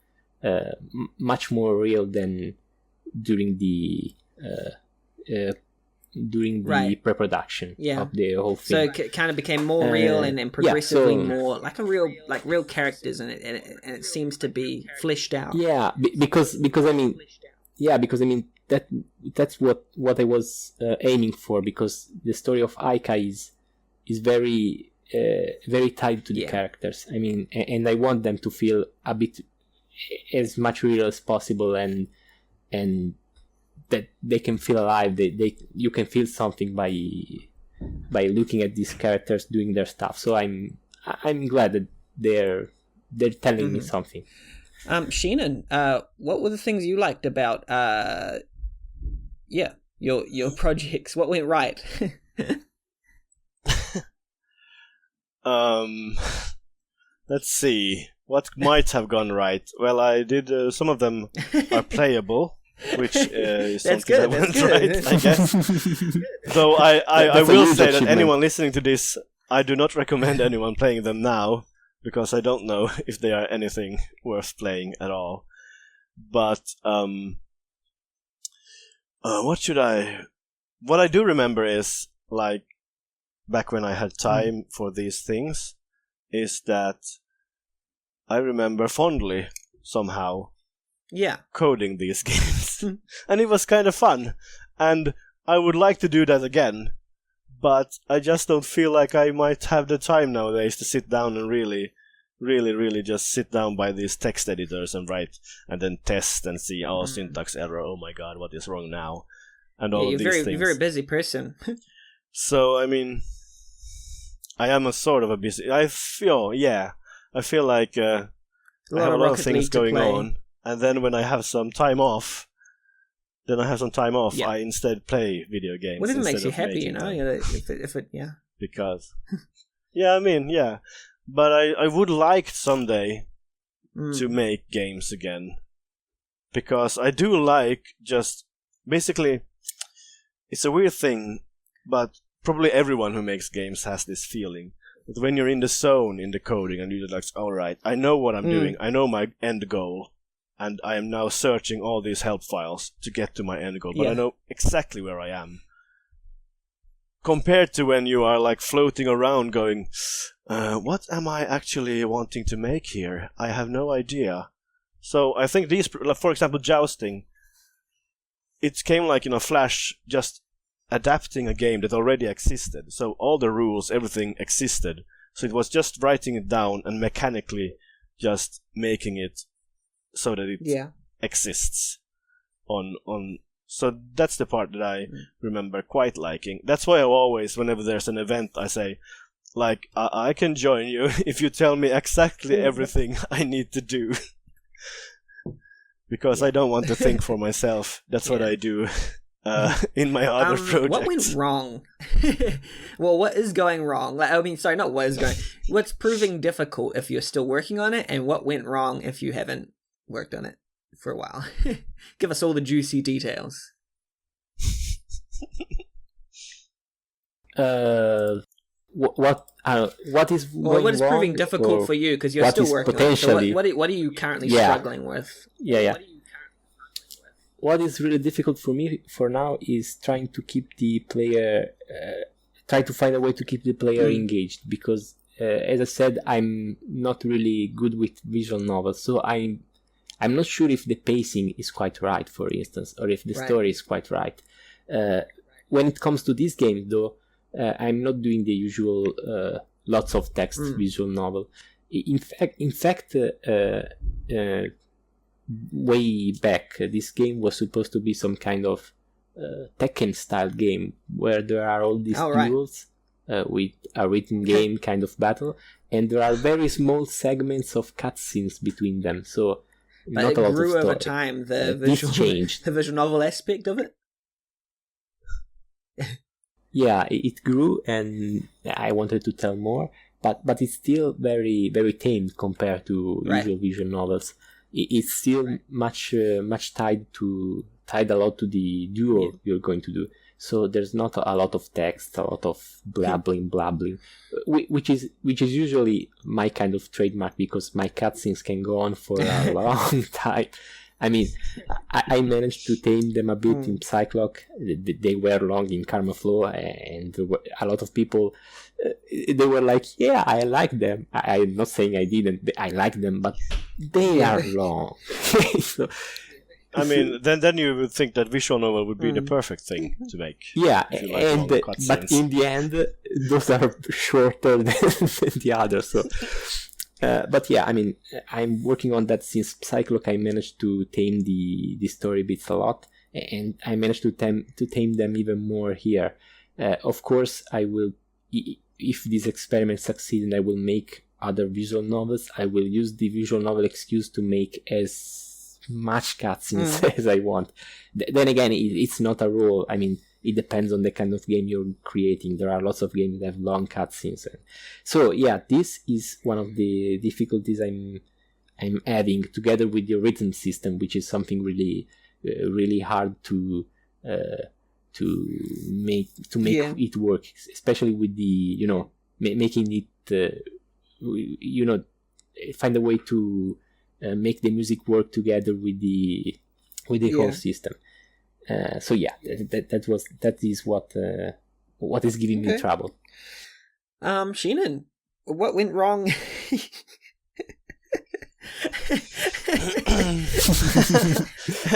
much more real than during the pre-production of the whole thing. So it kind of became more real and progressively more like real characters, and it seems to be fleshed out. Yeah, because that's what I was aiming for, because the story of Ica is very very tied to the characters. And I want them to feel a bit as much real as possible, and that they can feel alive. You can feel something by looking at these characters doing their stuff. So I'm glad that they're telling me something. Shinan, what were the things you liked about your projects? What went right? Let's see. What might have gone right? Well, I did. Some of them are playable, which is something that went right, I guess. Though I will say that anyone listening to this, I do not recommend anyone playing them now, because I don't know if they are anything worth playing at all. But what I do remember is, like, back when I had time for these things, is that I remember fondly somehow coding these games. And it was kind of fun, and I would like to do that again, but I just don't feel like I might have the time nowadays to sit down and really just sit down by these text editors and write, and then test and see, syntax error, oh my god, what is wrong now, and all of these things. You're a very busy person. So, I am a sort of a busy... I feel like I have a lot of things going on, and then when I have some time off, I instead play video games. Whatever makes you happy, Because... But I would like someday to make games again. Because I do like just... Basically, it's a weird thing, but probably everyone who makes games has this feeling. That when you're in the zone in the coding and you're like, alright, I know what I'm doing, I know my end goal, and I am now searching all these help files to get to my end goal, but I know exactly where I am. Compared to when you are like floating around going, what am I actually wanting to make here? I have no idea. So I think these, for example, jousting, it came like in a flash, just adapting a game that already existed. So all the rules, everything existed. So it was just writing it down and mechanically just making it so that it exists on. So that's the part that I remember quite liking. That's why I always, whenever there's an event, I say, like, I can join you if you tell me exactly everything I need to do. Because I don't want to think for myself. That's what I do in my other projects. What went wrong? Well, what is going wrong? What's proving difficult if you're still working on it, and what went wrong if you haven't worked on it for a while? Give us all the juicy details. What is what is proving difficult for you, because you're still working on it? So what are you currently struggling with? What is really difficult for me for now is trying to keep the player, try to find a way to keep the player engaged, because as I said, I'm not really good with visual novels, so I'm not sure if the pacing is quite right, for instance, or if the story is quite right. When it comes to this game, though, I'm not doing the usual lots of text visual novel. In fact, way back, this game was supposed to be some kind of Tekken style game where there are all these duels with a written game kind of battle, and there are very small segments of cutscenes between them. So but not it a lot of grew story. over time. The visual novel aspect of it. Yeah, it grew, and I wanted to tell more, but it's still very very tame compared to usual visual novels. It's still much tied a lot to the duel you're going to do. So there's not a lot of text, a lot of blabbling, which is usually my kind of trademark, because my cutscenes can go on for a long time. I mean, I managed to tame them a bit in Psychlock. They were long in Karma Flow, and a lot of people, they were like, yeah, I like them. I'm not saying I didn't. I like them, but they are long. So, I mean, then you would think that visual novel would be the perfect thing to make. Yeah, but in the end, those are shorter than the others. So. But yeah, I mean, I'm working on that since Psychlock. I managed to tame the story bits a lot, and I managed to tame them even more here. Of course, I will, if this experiment succeeds and I will make other visual novels, I will use the visual novel excuse to make as much cutscenes as I want. Then again, it's not a rule. I mean, it depends on the kind of game you're creating. There are lots of games that have long cutscenes. So yeah, this is one of the difficulties I'm having, together with the rhythm system, which is something really really hard to make it work, especially with the making it find a way to make the music work together with the whole system. So yeah, that is what is giving me trouble. Shinan, what went wrong?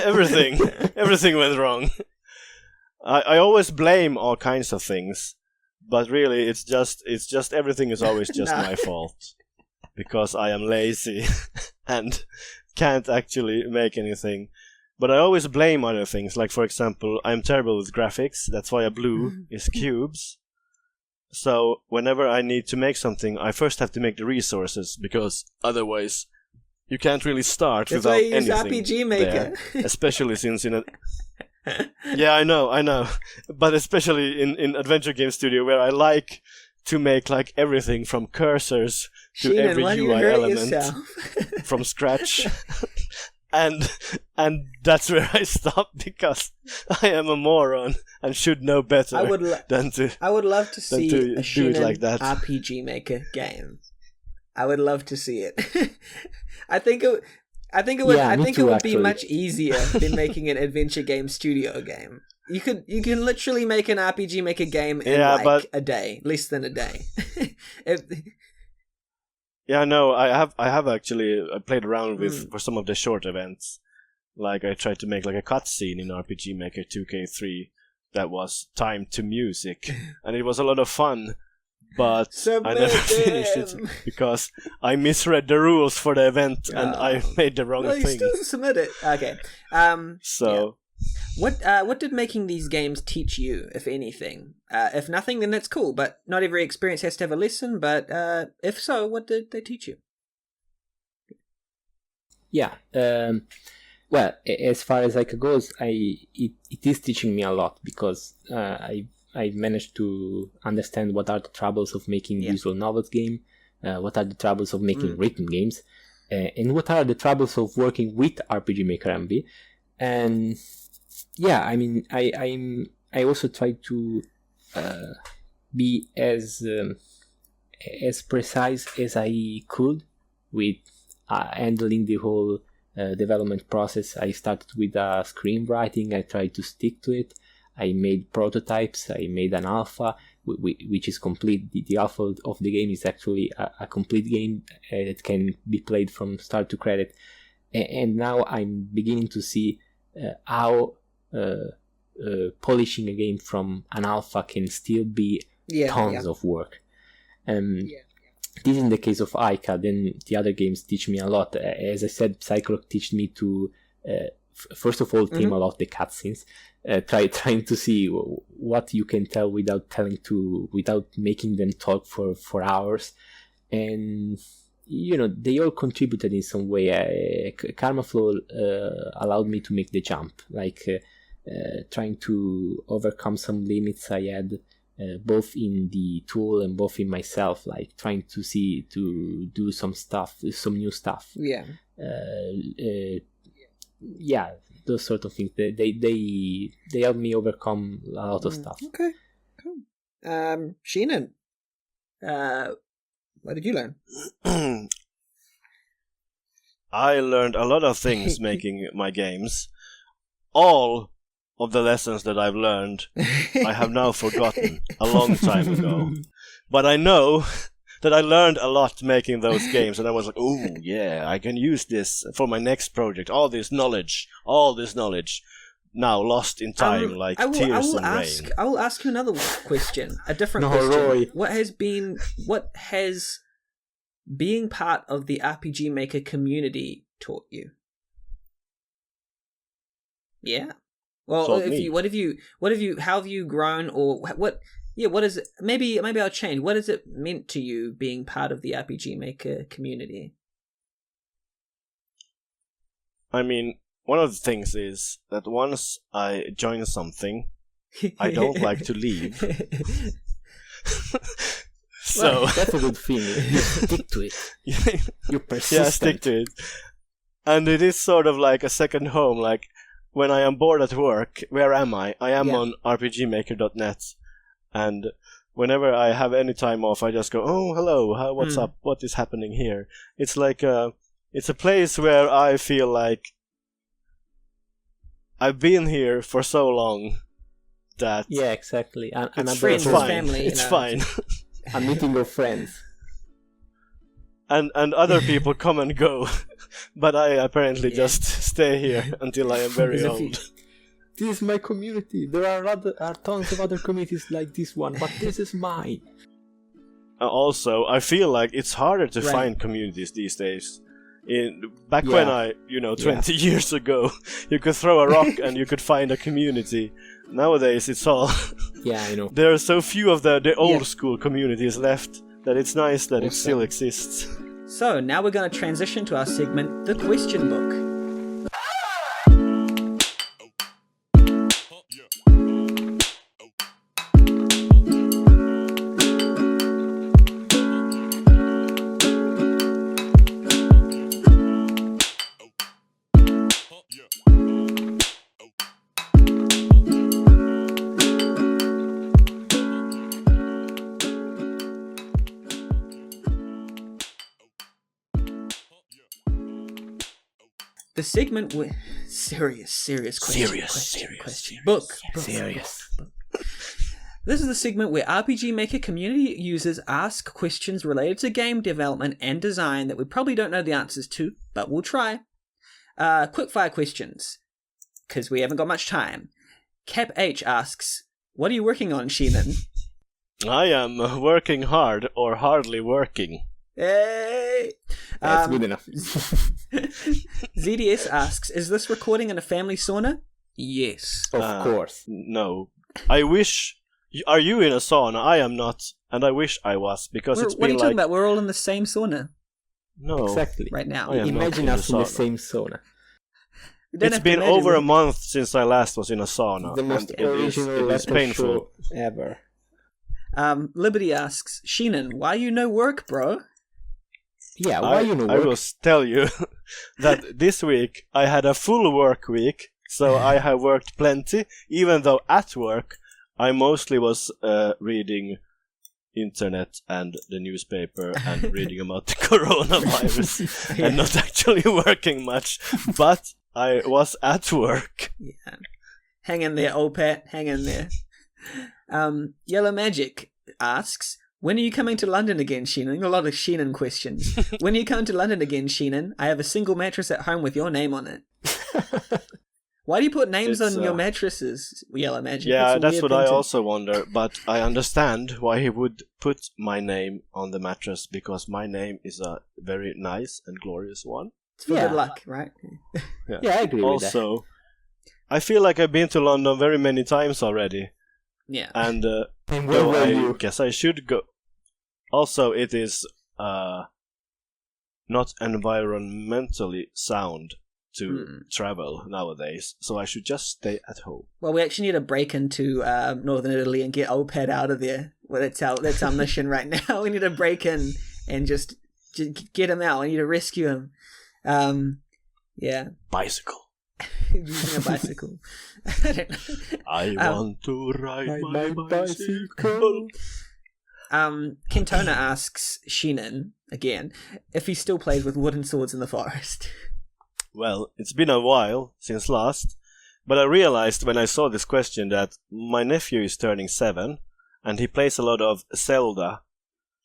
Everything went wrong. I always blame all kinds of things, but really it's just everything is always just my fault, because I am lazy and can't actually make anything. But I always blame other things, like for example, I'm terrible with graphics, that's why a blue is cubes. So whenever I need to make something, I first have to make the resources, because otherwise you can't really start that's without why you use anything RPG Maker. there. Especially since in a... Yeah, I know. But especially in Adventure Game Studio, where I like to make like everything from cursors to Shinan, every why do you UI hurt element yourself? from scratch. and that's where I stopped, because I am a moron and should know better I would love to see to a do it Shinan like that. RPG Maker game. I would love to see it. I think it would be much easier than making an adventure game studio game. You can literally make an RPG Maker game in a day, less than a day. Yeah, no, I have actually played around with for some of the short events. Like I tried to make like a cutscene in RPG Maker 2K3 that was timed to music, and it was a lot of fun. But I never finished it because I misread the rules for the event and I made the wrong thing. You still submit it. Okay. What did making these games teach you, if anything? If nothing, then that's cool. But not every experience has to have a lesson. But if so, what did they teach you? Yeah. Well, as far as it goes, it is teaching me a lot, because I managed to understand what are the troubles of making visual novels game, what are the troubles of making written games, and what are the troubles of working with RPG Maker MV. And yeah, I mean, I also try to be as precise as I could with handling the whole development process. I started with screenwriting. I tried to stick to it. I made prototypes. I made an alpha, which is complete. The alpha of the game is actually a complete game. It can be played from start to credit. And now I'm beginning to see how polishing a game from an alpha can still be tons of work. This is in the case of Ica. Then the other games teach me a lot. As I said, Psychologue teach me to first of all theme a lot the cutscenes. Trying to see what you can tell without making them talk for hours. And they all contributed in some way. Karma Flow allowed me to make the jump, like trying to overcome some limits I had, both in the tool and both in myself, like trying to do some new stuff. Those sort of things. They help me overcome a lot of stuff. Okay, cool. Shinan, what did you learn? I learned a lot of things making my games. All of the lessons that I've learned, I have now forgotten a long time ago. But I know that I learned a lot making those games, and I was like, "Oh yeah, I can use this for my next project. All this knowledge, now lost in time, like tears and rain." I will ask you another question, a different question. Roy. What has being part of the RPG Maker community taught you? Yeah. Well, how have you grown, or what? Yeah, what is it? Maybe I'll change. What has it meant to you being part of the RPG Maker community? I mean, one of the things is that once I join something, I don't like to leave. So that's a good thing. You stick to it. You're persistent. Yeah, stick to it. And it is sort of like a second home. Like when I am bored at work, where am I? I am on rpgmaker.net. And whenever I have any time off, I just go, "Oh, hello, what's up? What is happening here?" It's like it's a place where I feel like I've been here for so long that exactly. It's fine. Family, it's fine. A meeting of friends. And other people come and go, but I apparently just stay here until I am very old. This is my community. There are tons of other communities like this one, but this is mine. Also, I feel like it's harder to find communities these days. Back when 20 years ago, you could throw a rock and you could find a community. Nowadays, it's all... Yeah, I know. There are so few of the old school communities left that it's nice that it still exists. So, now we're going to transition to our segment, The Question Book. the segment with serious question. Book. Serious. This is the segment where RPG Maker community users ask questions related to game development and design that we probably don't know the answers to, but we'll try. Quickfire questions, because we haven't got much time. Cap H asks, what are you working on, Shinan? I am working hard or hardly working. Hey! That's good enough. ZDS asks, is this recording in a family sauna? Yes. Of course. No. I wish... Are you in a sauna? I am not, and I wish I was, because it's been what are you talking about? We're all in the same sauna. No. Exactly. Right now. Imagine us in the same sauna. It's been over a month since I last was in a sauna. The most original it is painful. Ever. Liberty asks, Shinan, why you no work, bro? Yeah, why you no work? I will tell you that this week I had a full work week, so I have worked plenty, even though at work I mostly was reading internet and the newspaper and reading about the coronavirus and not actually working much, but I was at work. Yeah. Hang in there, OldPat, hang in there. Yellow Magic asks, when are you coming to London again, Shinan? A lot of Shinan questions. When are you coming to London again, Shinan? I have a single mattress at home with your name on it. Why do you put names on your mattresses, Yellow Magic? Yeah, that's what I also wonder, but I understand why he would put my name on the mattress, because my name is a very nice and glorious one. It's for good luck, right? Yeah, I agree with that. Also, I feel like I've been to London very many times already. Yeah. And where were you? guess I should go. Also, it is not environmentally sound to travel nowadays, so I should just stay at home. Well, we actually need to break into northern Italy and get OldPat out of there. Well, that's our mission right now. We need to break in and just get him out. We need to rescue him. Yeah. Bicycle. Using a bicycle. I don't know. I want to ride my bicycle. Kintona asks Shinan, again, if he still plays with wooden swords in the forest. Well, it's been a while since last, but I realized when I saw this question that my nephew is turning 7, and he plays a lot of Zelda,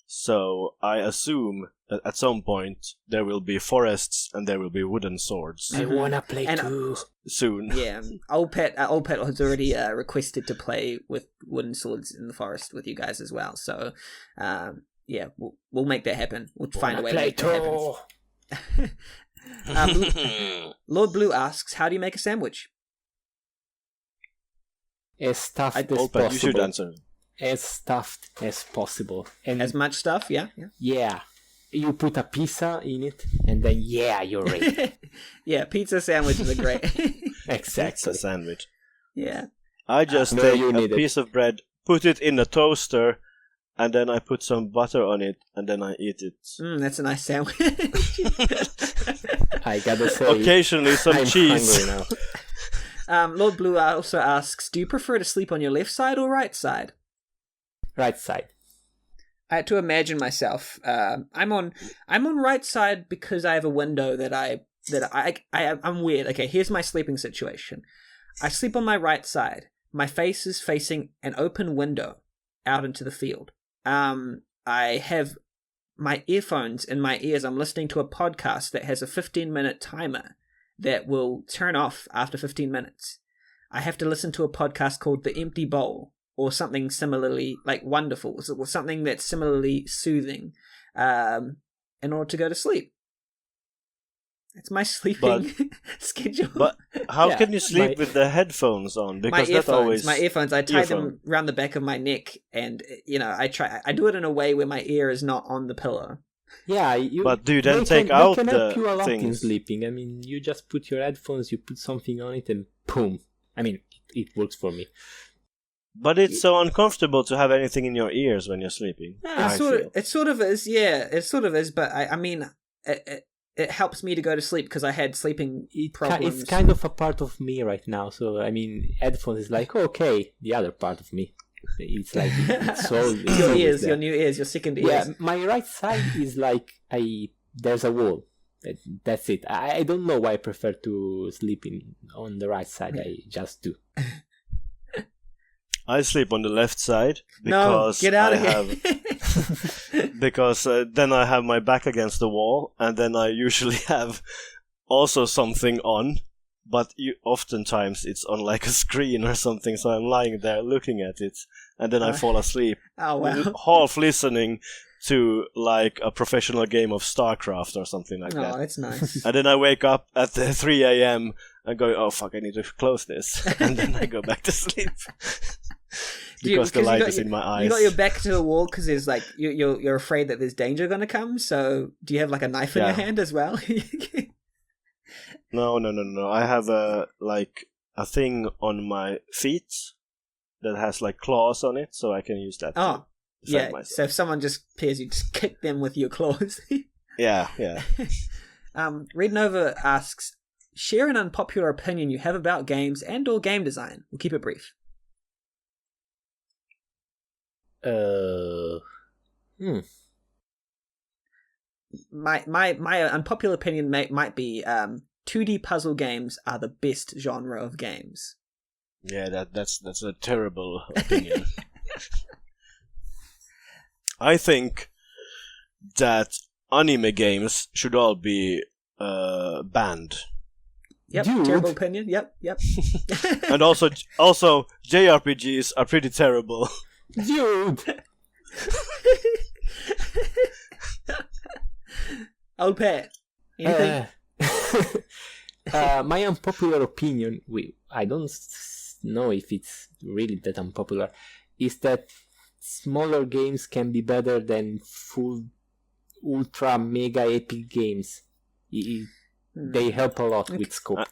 so I assume that at some point there will be forests and there will be wooden swords. I wanna play too. Soon. Yeah, OldPat has already requested to play with wooden swords in the forest with you guys as well, so yeah, we'll make that happen. We'll find a way to make that happen. Lord Blue asks, how do you make a sandwich? As stuffed as OldPat, possible. you should answer. As stuffed as possible. And as much stuff, yeah? Yeah. You put a pizza in it, and then you're ready. Yeah, pizza sandwiches are great. Exactly. Pizza sandwich. Yeah. I just take a piece of bread, put it in a toaster, and then I put some butter on it, and then I eat it. That's a nice sandwich. I gotta say, occasionally some I'm cheese. hungry now. Lord Blue also asks, do you prefer to sleep on your left side or right side? Right side. I had to imagine myself. I'm on right side because I have a window I'm weird. Okay, here's my sleeping situation. I sleep on my right side. My face is facing an open window out into the field. I have my earphones in my ears. I'm listening to a podcast that has a 15-minute timer that will turn off after 15 minutes. I have to listen to a podcast called The Empty Bowl, or something similarly, like Wonderful, or something that's similarly soothing, in order to go to sleep. It's my sleeping schedule. But how can you sleep with the headphones on? Because my earphones. I tie them around the back of my neck, and I do it in a way where my ear is not on the pillow. Yeah, but do you then take out the things? They can help you a lot in things? sleeping. I mean, you just put your headphones, you put something on it, and boom. I mean, it works for me. But it's so uncomfortable to have anything in your ears when you're sleeping. It sort of is, yeah. It sort of is, but I mean, it helps me to go to sleep because I had sleeping problems. It's kind of a part of me right now. So, I mean, headphones is like, okay, the other part of me. It's like, your ears, your new ears, your second ears. Yeah, my right side is like, there's a wall. That's it. I don't know why I prefer to sleep on the right side. I just do. I sleep on the left side No, because get out of here. Because then I have my back against the wall, and then I usually have also something on, but oftentimes it's on like a screen or something, so I'm lying there looking at it, and then I fall asleep. Oh, wow. Half listening to like a professional game of StarCraft or something like that. Oh, that's nice. And then I wake up at 3 a.m. and go, oh fuck, I need to close this. And then I go back to sleep. Because the light is in my eyes. You got your back to the wall because there's like you're afraid that there's danger going to come. So do you have like a knife in your hand as well? No. I have a thing on my feet that has like claws on it, so I can use that. Oh, yeah. Myself. So if someone just appears, you just kick them with your claws. Yeah. Red Nova asks, share an unpopular opinion you have about games and/or game design. We'll keep it brief. My unpopular opinion might be 2D puzzle games are the best genre of games. Yeah, that's a terrible opinion. I think that anime games should all be banned. Yep, Dude. terrible opinion. Yep. And also JRPGs are pretty terrible. Dude! OldPat, anything? My unpopular opinion, I don't know if it's really that unpopular, is that smaller games can be better than full ultra mega epic games. They help a lot with scope.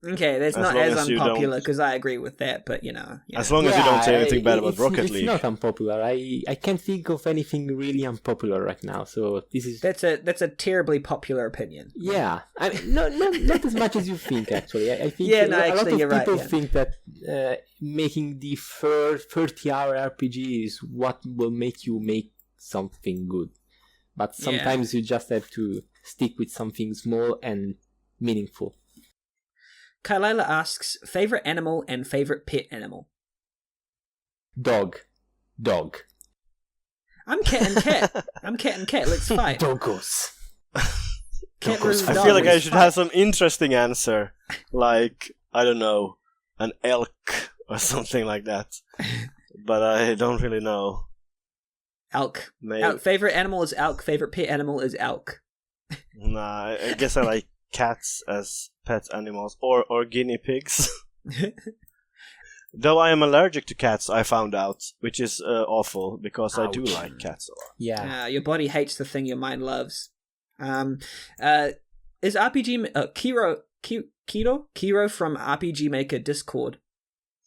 Okay, that's not as unpopular because I agree with that, but you know. As long as you don't say anything bad about Rocket League. It's not unpopular. I can't think of anything really unpopular right now. So this is that's a terribly popular opinion. Yeah, I mean, not as much as you think. Actually, I think a lot of people right, think that making the 30-hour RPG is what will make you make something good. But sometimes you just have to stick with something small and meaningful. Kailila asks, favorite animal and favorite pet animal? Dog. I'm cat and cat. I'm cat and cat. Let's fight. Doggos. Cat versus I dog. feel like I Let's should fight. have some interesting answer. Like, I don't know, an elk or something like that. But I don't really know. Elk. Maybe. Favorite animal is elk. Favorite pet animal is elk. Nah, I guess I like cats as pet animals or guinea pigs. Though I am allergic to cats, I found out, which is awful because I do like cats a lot. Yeah. Your body hates the thing your mind loves. Is RPG Kiro from RPG Maker Discord?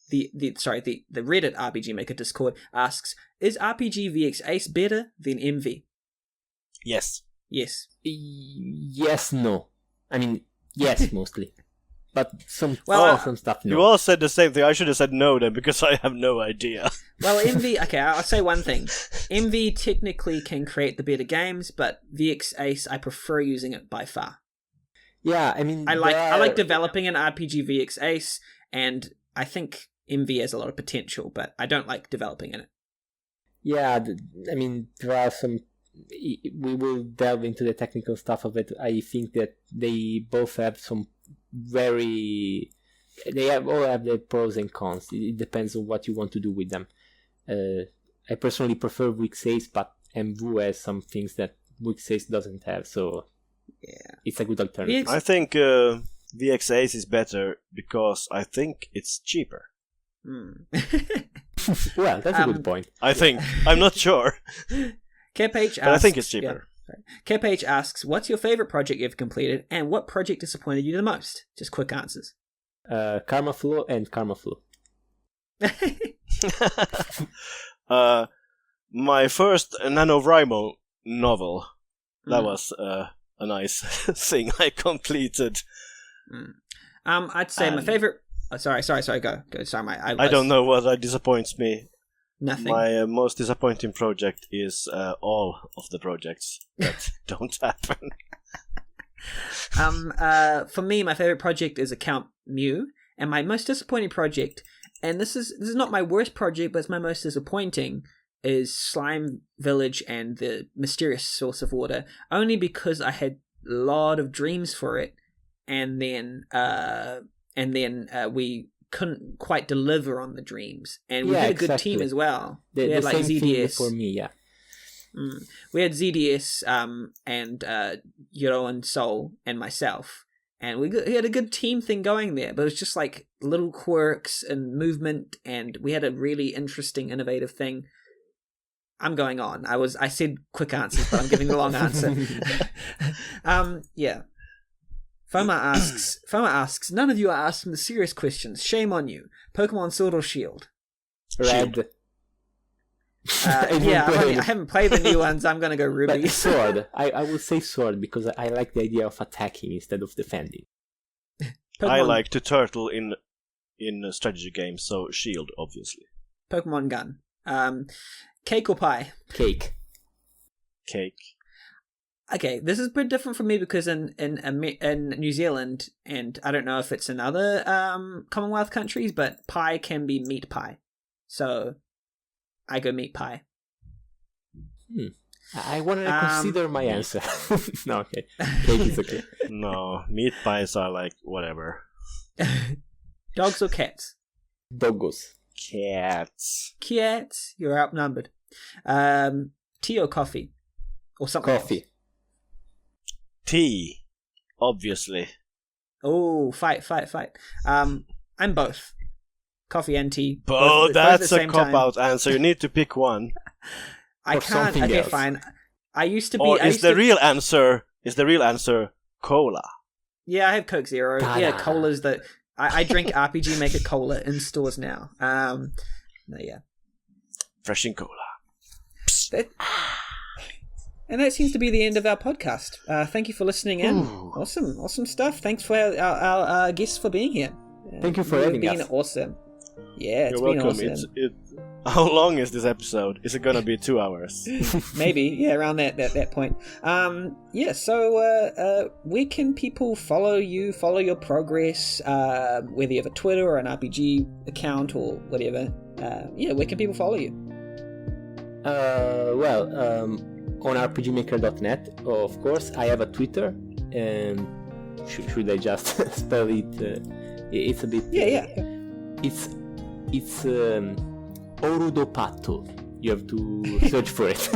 The Reddit RPG Maker Discord asks, is RPG VX Ace better than MV? Yes. Yes. Yes, no. I mean, yes, mostly. But some stuff, no. You all said the same thing. I should have said no then, because I have no idea. Well, MV... Okay, I'll say one thing. MV technically can create the better games, but VX Ace, I prefer using it by far. Yeah, I mean... I like developing an RPG VX Ace, and I think MV has a lot of potential, but I don't like developing in it. Yeah, I mean, there are some... We will delve into the technical stuff of it. I think that they both have some very... all have their pros and cons. It depends on what you want to do with them. I personally prefer VX Ace, but MVU has some things that VX Ace doesn't have, so yeah, it's a good alternative. I think VX Ace is better because I think it's cheaper. Well, that's a good point. I think. I'm not sure. KPH asks, but I think it's cheaper. KPH asks, what's your favorite project you've completed, and what project disappointed you the most? Just quick answers. Karma Flow and Karma Flow. My first NaNoWriMo novel. That was a nice thing I completed. I'd say my favorite... Oh, sorry, go. Sorry, I don't know what disappoints me. Nothing. My most disappointing project is all of the projects that don't happen. For me, my favorite project is Account Mew, and my most disappointing project, and this is not my worst project, but it's my most disappointing, is Slime Village and the Mysterious Source of Water, only because I had a lot of dreams for it, and then we couldn't quite deliver on the dreams, and we had a good team as well. We had like same ZDS for me, yeah. We had ZDS and Euro and Soul and myself, and we had a good team thing going there, but it was just like little quirks and movement, and we had a really interesting, innovative thing. I'm going on. I said quick answers, but I'm giving the long answer. Yeah. Foma asks, none of you are asking the serious questions. Shame on you. Pokemon Sword or Shield? Red. I haven't played the new ones. I'm going to go Ruby. But Sword. I will say Sword because I like the idea of attacking instead of defending. I like to turtle in strategy games, so Shield, obviously. Pokemon Gun. Cake or pie? Cake. Okay, this is a bit different for me because in New Zealand, and I don't know if it's in other Commonwealth countries, but pie can be meat pie. So I go meat pie. I want to consider my answer. No, okay. Cake is okay. No, meat pies are like whatever. Dogs or cats? Doggos. Cats. You're outnumbered. Tea or coffee? Or something Coffee. else? Tea. Obviously. Oh, fight. I'm both. Coffee and tea. But that's a cop-out answer. You need to pick one. I can't. Okay, else. Fine. I used to be. Or is the real answer cola? Yeah, I have Coke Zero. Yeah, cola's the. I drink RPG Maker Cola in stores now. Yeah. Fresh in cola. And that seems to be the end of our podcast. Thank you for listening in. Ooh. Awesome stuff. Thanks for our guests for being here. Thank you for having us. It's been awesome. Yeah, it's You're been welcome. awesome. How long is this episode? Is it gonna be 2 hours? Maybe, yeah, around that point. So where can people follow you, follow your progress, whether you have a Twitter or an RPG account or whatever? Where can people follow you? On rpgmaker.net, of course. I have a Twitter. Should I just spell it? It's a bit... Yeah. It's Orudopato. You have to search for it.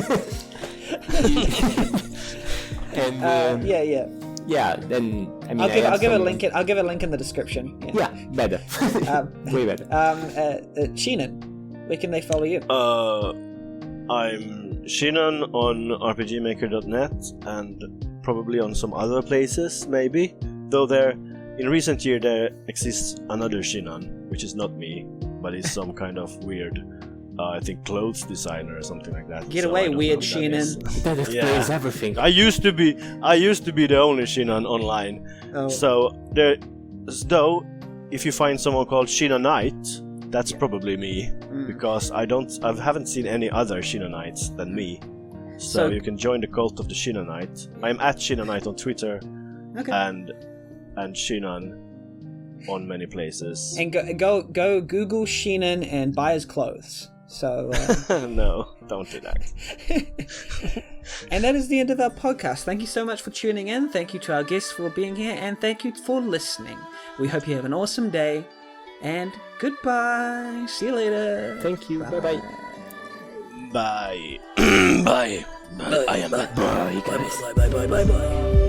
And yeah. Then I mean, I'll give a link. I'll give a link in the description. Yeah, better. Way better. Shinan, where can they follow you? I'm Shinan on rpgmaker.net and probably on some other places, maybe. Though in recent year there exists another Shinan, which is not me, but is some kind of weird, I think clothes designer or something like that. Get away, weird Shinan. That explains everything. I used to be the only Shinan online. Oh. So though, if you find someone called Shinanite, that's probably me, because I haven't seen any other Shinanites than me. So you can join the cult of the Shinanite. I'm at Shinanite on Twitter, and Shinan on many places. And go Google Shinan and buy his clothes. So no, don't do that. And that is the end of our podcast. Thank you so much for tuning in. Thank you to our guests for being here, and thank you for listening. We hope you have an awesome day. And goodbye. See you later. Thank you. Bye-bye. Bye. Bye. I am bye. Bye. Bye.